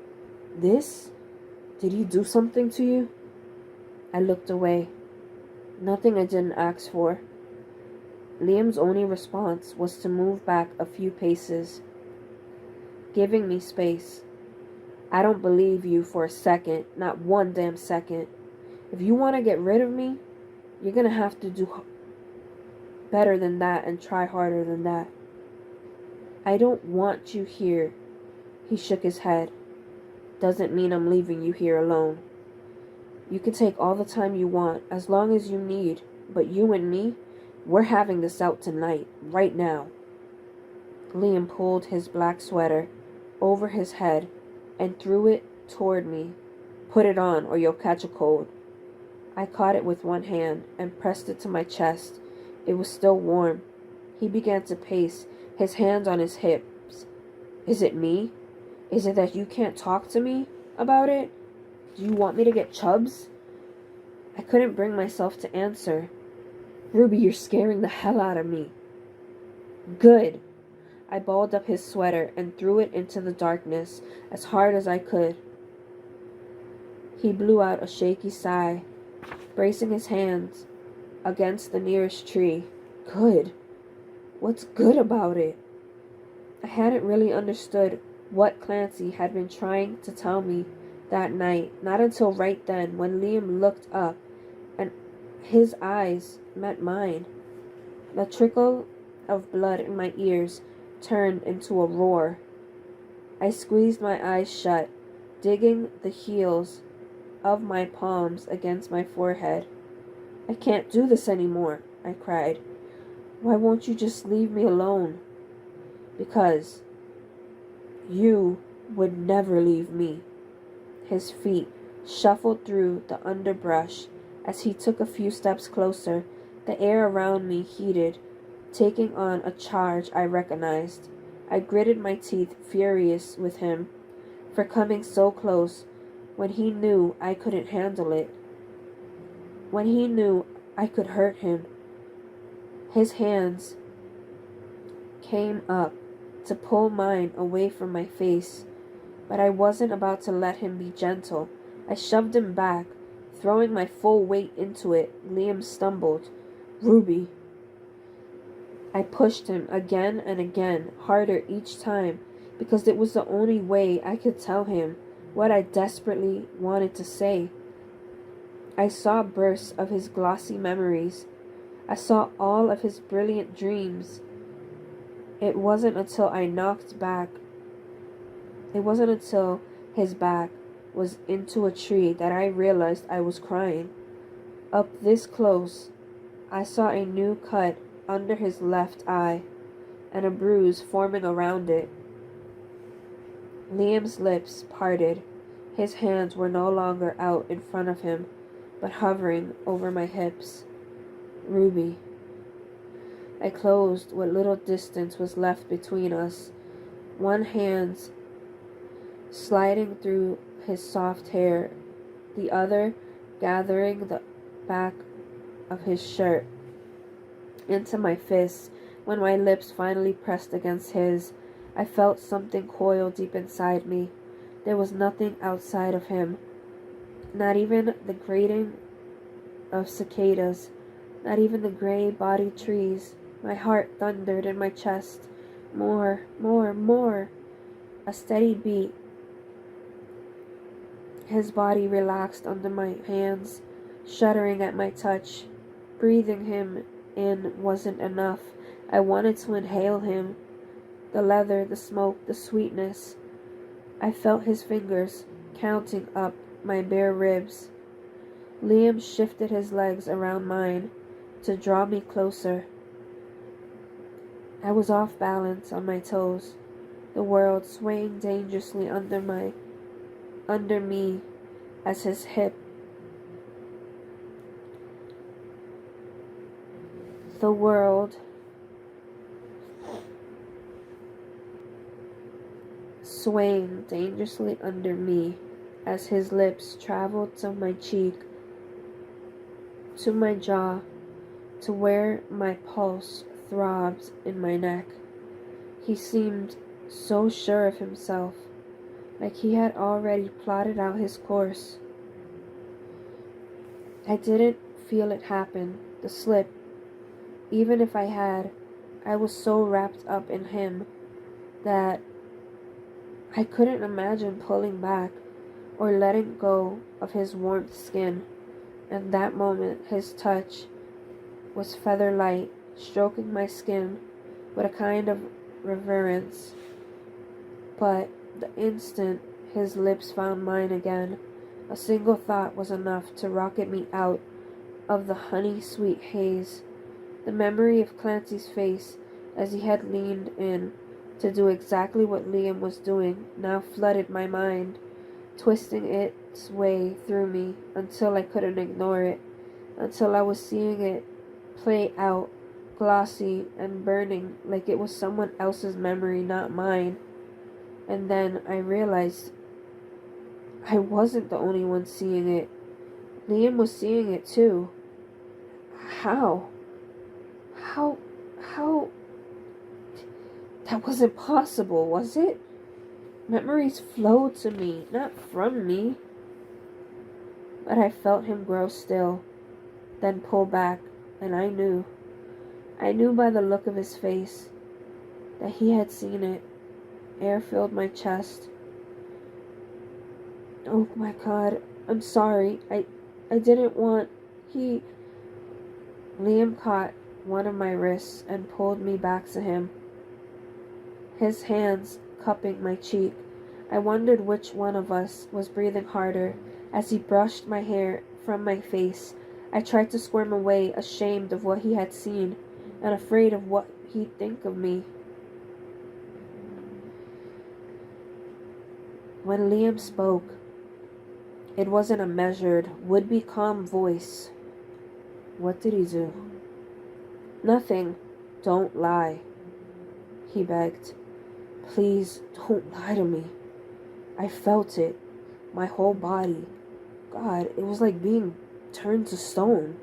this? Did he do something to you? I looked away. Nothing I didn't ask for. Liam's only response was to move back a few paces, giving me space. I don't believe you for a second, not one damn second. If you want to get rid of me, you're going to have to do better than that and try harder than that. I don't want you here. He shook his head. Doesn't mean I'm leaving you here alone. You can take all the time you want, as long as you need, but you and me, we're having this out tonight, right now. Liam pulled his black sweater over his head and threw it toward me. Put it on or you'll catch a cold. I caught it with one hand and pressed it to my chest. It was still warm. He began to pace, his hands on his hips. Is it me? Is it that you can't talk to me about it? Do you want me to get Chubbs? I couldn't bring myself to answer. Ruby, you're scaring the hell out of me. Good. I balled up his sweater and threw it into the darkness as hard as I could. He blew out a shaky sigh, bracing his hands against the nearest tree. Good. What's good about it? I hadn't really understood what Clancy had been trying to tell me that night, not until right then when Liam looked up and his eyes met mine. The trickle of blood in my ears turned into a roar. I squeezed my eyes shut, digging the heels of my palms against my forehead. I can't do this anymore, I cried. Why won't you just leave me alone? Because you would never leave me. His feet shuffled through the underbrush as he took a few steps closer. The air around me heated, taking on a charge I recognized. I gritted my teeth, furious with him for coming so close when he knew I couldn't handle it. When he knew I could hurt him. His hands came up to pull mine away from my face, but I wasn't about to let him be gentle. I shoved him back, throwing my full weight into it. Liam stumbled. Ruby. I pushed him again and again, harder each time, because it was the only way I could tell him what I desperately wanted to say. I saw bursts of his glossy memories. I saw all of his brilliant dreams. It wasn't until his back was into a tree that I realized I was crying. Up this close, I saw a new cut under his left eye and a bruise forming around it. Liam's lips parted. His hands were no longer out in front of him, but hovering over my hips. Ruby. I closed what little distance was left between us, one hand sliding through his soft hair, the other gathering the back of his shirt into my fists. When my lips finally pressed against his, I felt something coil deep inside me. There was nothing outside of him, not even the grating of cicadas, not even the gray-bodied trees. My heart thundered in my chest. More, more, more. A steady beat. His body relaxed under my hands, shuddering at my touch. Breathing him in wasn't enough. I wanted to inhale him. The leather, the smoke, the sweetness. I felt his fingers counting up my bare ribs. Liam shifted his legs around mine to draw me closer. I was off balance on my toes, the world swaying dangerously under me as his hip. The world swaying dangerously under me as his lips traveled to my cheek, to my jaw, to where my pulse throbbed in my neck. He seemed so sure of himself, like he had already plotted out his course. I didn't feel it happen, the slip. Even if I had, I was so wrapped up in him that I couldn't imagine pulling back or letting go of his warm skin. And that moment, his touch was feather light, stroking my skin with a kind of reverence. But the instant his lips found mine again, a single thought was enough to rocket me out of the honey-sweet haze. The memory of Clancy's face as he had leaned in to do exactly what Liam was doing now flooded my mind, twisting its way through me until I couldn't ignore it, until I was seeing it play out, glossy and burning like it was someone else's memory, not mine. And then I realized I wasn't the only one seeing it. Liam was seeing it too. How? How? How? That wasn't possible, was it? Memories flowed to me, not from me. But I felt him grow still, then pull back, and I knew. I knew by the look of his face that he had seen it. Air filled my chest. Oh my God, I'm sorry. I didn't want... Liam caught one of my wrists and pulled me back to him, his hands cupping my cheek. I wondered which one of us was breathing harder as he brushed my hair from my face. I tried to squirm away, ashamed of what he had seen and afraid of what he'd think of me. When Liam spoke, it wasn't a measured, would-be calm voice. What did he do? Nothing. Don't lie, he begged. Please, don't lie to me. I felt it. My whole body. God, it was like being turned to stone.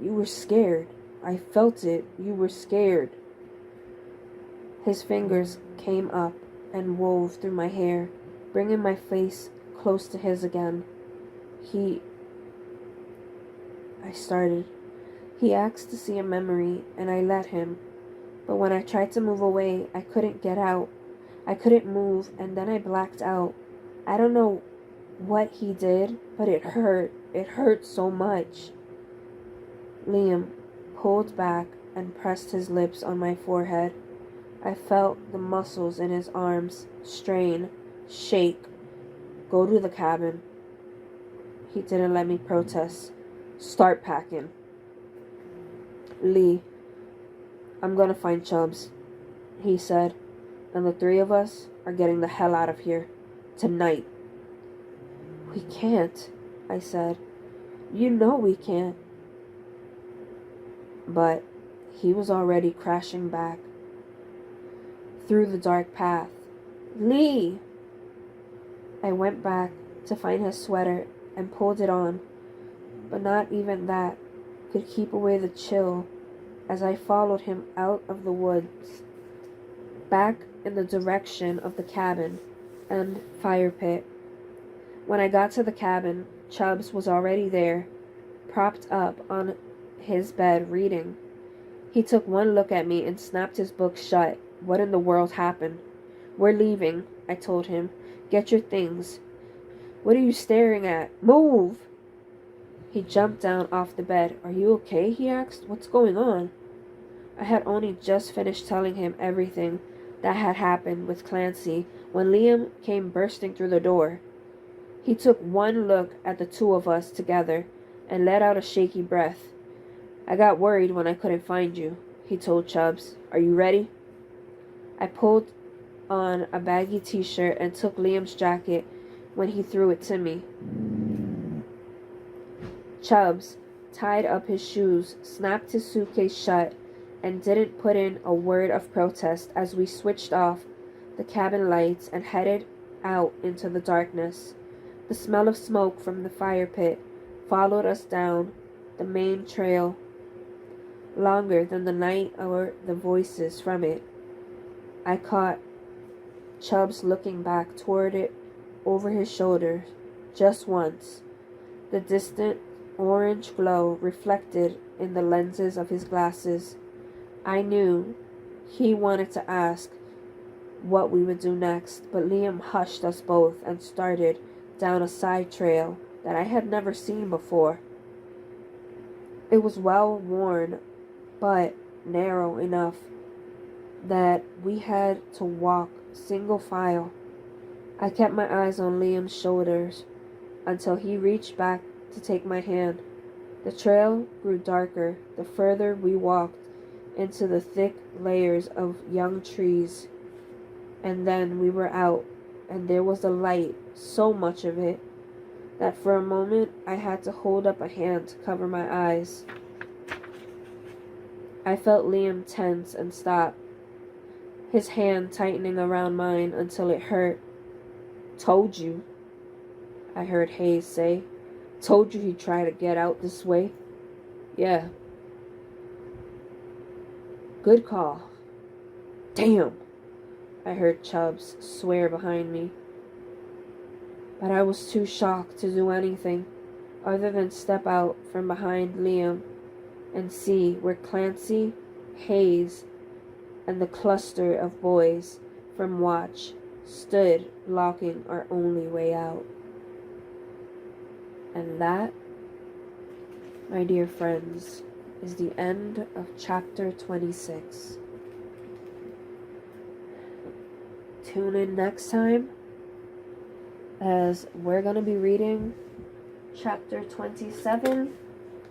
You were scared. I felt it. You were scared. His fingers came up and wove through my hair, bringing my face close to his again. I started. He asked to see a memory, and I let him. But when I tried to move away, I couldn't get out. I couldn't move, and then I blacked out. I don't know what he did, but it hurt. It hurt so much. Liam pulled back and pressed his lips on my forehead. I felt the muscles in his arms strain, shake. Go to the cabin. He didn't let me protest. Start packing. Lee, I'm gonna find Chubbs, he said, and the three of us are getting the hell out of here. Tonight. We can't, I said. You know we can't. But he was already crashing back through the dark path. Lee! I went back to find his sweater and pulled it on, but not even that could keep away the chill as I followed him out of the woods, back in the direction of the cabin and fire pit. When I got to the cabin, Chubbs was already there, propped up on his bed reading. He took one look at me and snapped his book shut. What in the world happened? We're leaving, I told him. Get your things. What are you staring at? Move! He jumped down off the bed. Are you okay? He asked. What's going on? I had only just finished telling him everything that had happened with Clancy when Liam came bursting through the door. He took one look at the two of us together and let out a shaky breath. I got worried when I couldn't find you, he told Chubbs. Are you ready? I pulled on a baggy t-shirt and took Liam's jacket when he threw it to me. Chubbs tied up his shoes, snapped his suitcase shut, and didn't put in a word of protest as we switched off the cabin lights and headed out into the darkness. The smell of smoke from the fire pit followed us down the main trail, longer than the night or the voices from it. I caught Chubbs looking back toward it over his shoulder just once, the distant orange glow reflected in the lenses of his glasses. I knew he wanted to ask what we would do next, but Liam hushed us both and started down a side trail that I had never seen before. It was well worn, but narrow enough that we had to walk single file. I kept my eyes on Liam's shoulders until he reached back to take my hand. The trail grew darker the further we walked into the thick layers of young trees. And then we were out, and there was a light, so much of it, that for a moment I had to hold up a hand to cover my eyes. I felt Liam tense and stop, his hand tightening around mine until it hurt. "Told you," I heard Hayes say. "Told you he'd try to get out this way." "Yeah." "Good call." "Damn," I heard Chubbs swear behind me. But I was too shocked to do anything other than step out from behind Liam and see where Clancy, Hayes, and the cluster of boys from Watch stood blocking our only way out. And that, my dear friends, is the end of chapter 26. Tune in next time as we're going to be reading chapter 27,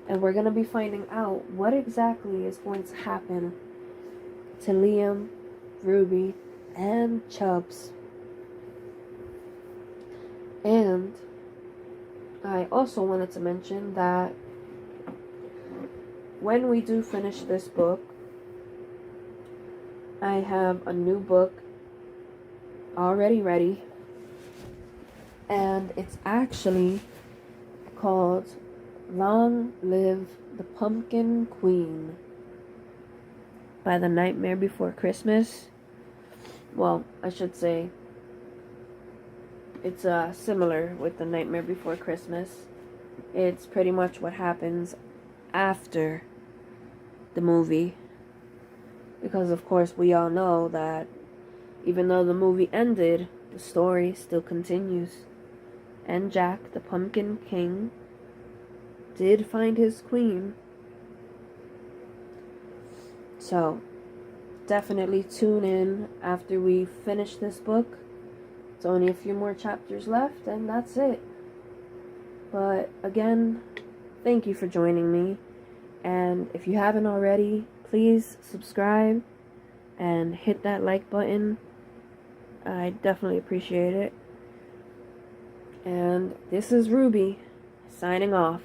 and we're going to be finding out what exactly is going to happen to Liam, Ruby, and Chubbs. And I also wanted to mention that when we do finish this book, I have a new book already ready, and it's actually called Long Live the Pumpkin Queen by The Nightmare Before Christmas. Well, I should say it's similar with The Nightmare Before Christmas. It's pretty much what happens after the movie, because of course we all know that even though the movie ended, the story still continues, and Jack the Pumpkin King did find his queen. So definitely tune in after we finish this book. It's only a few more chapters left, and that's it. But again, thank you for joining me. And if you haven't already, please subscribe and hit that like button. I definitely appreciate it. And this is Ruby, signing off.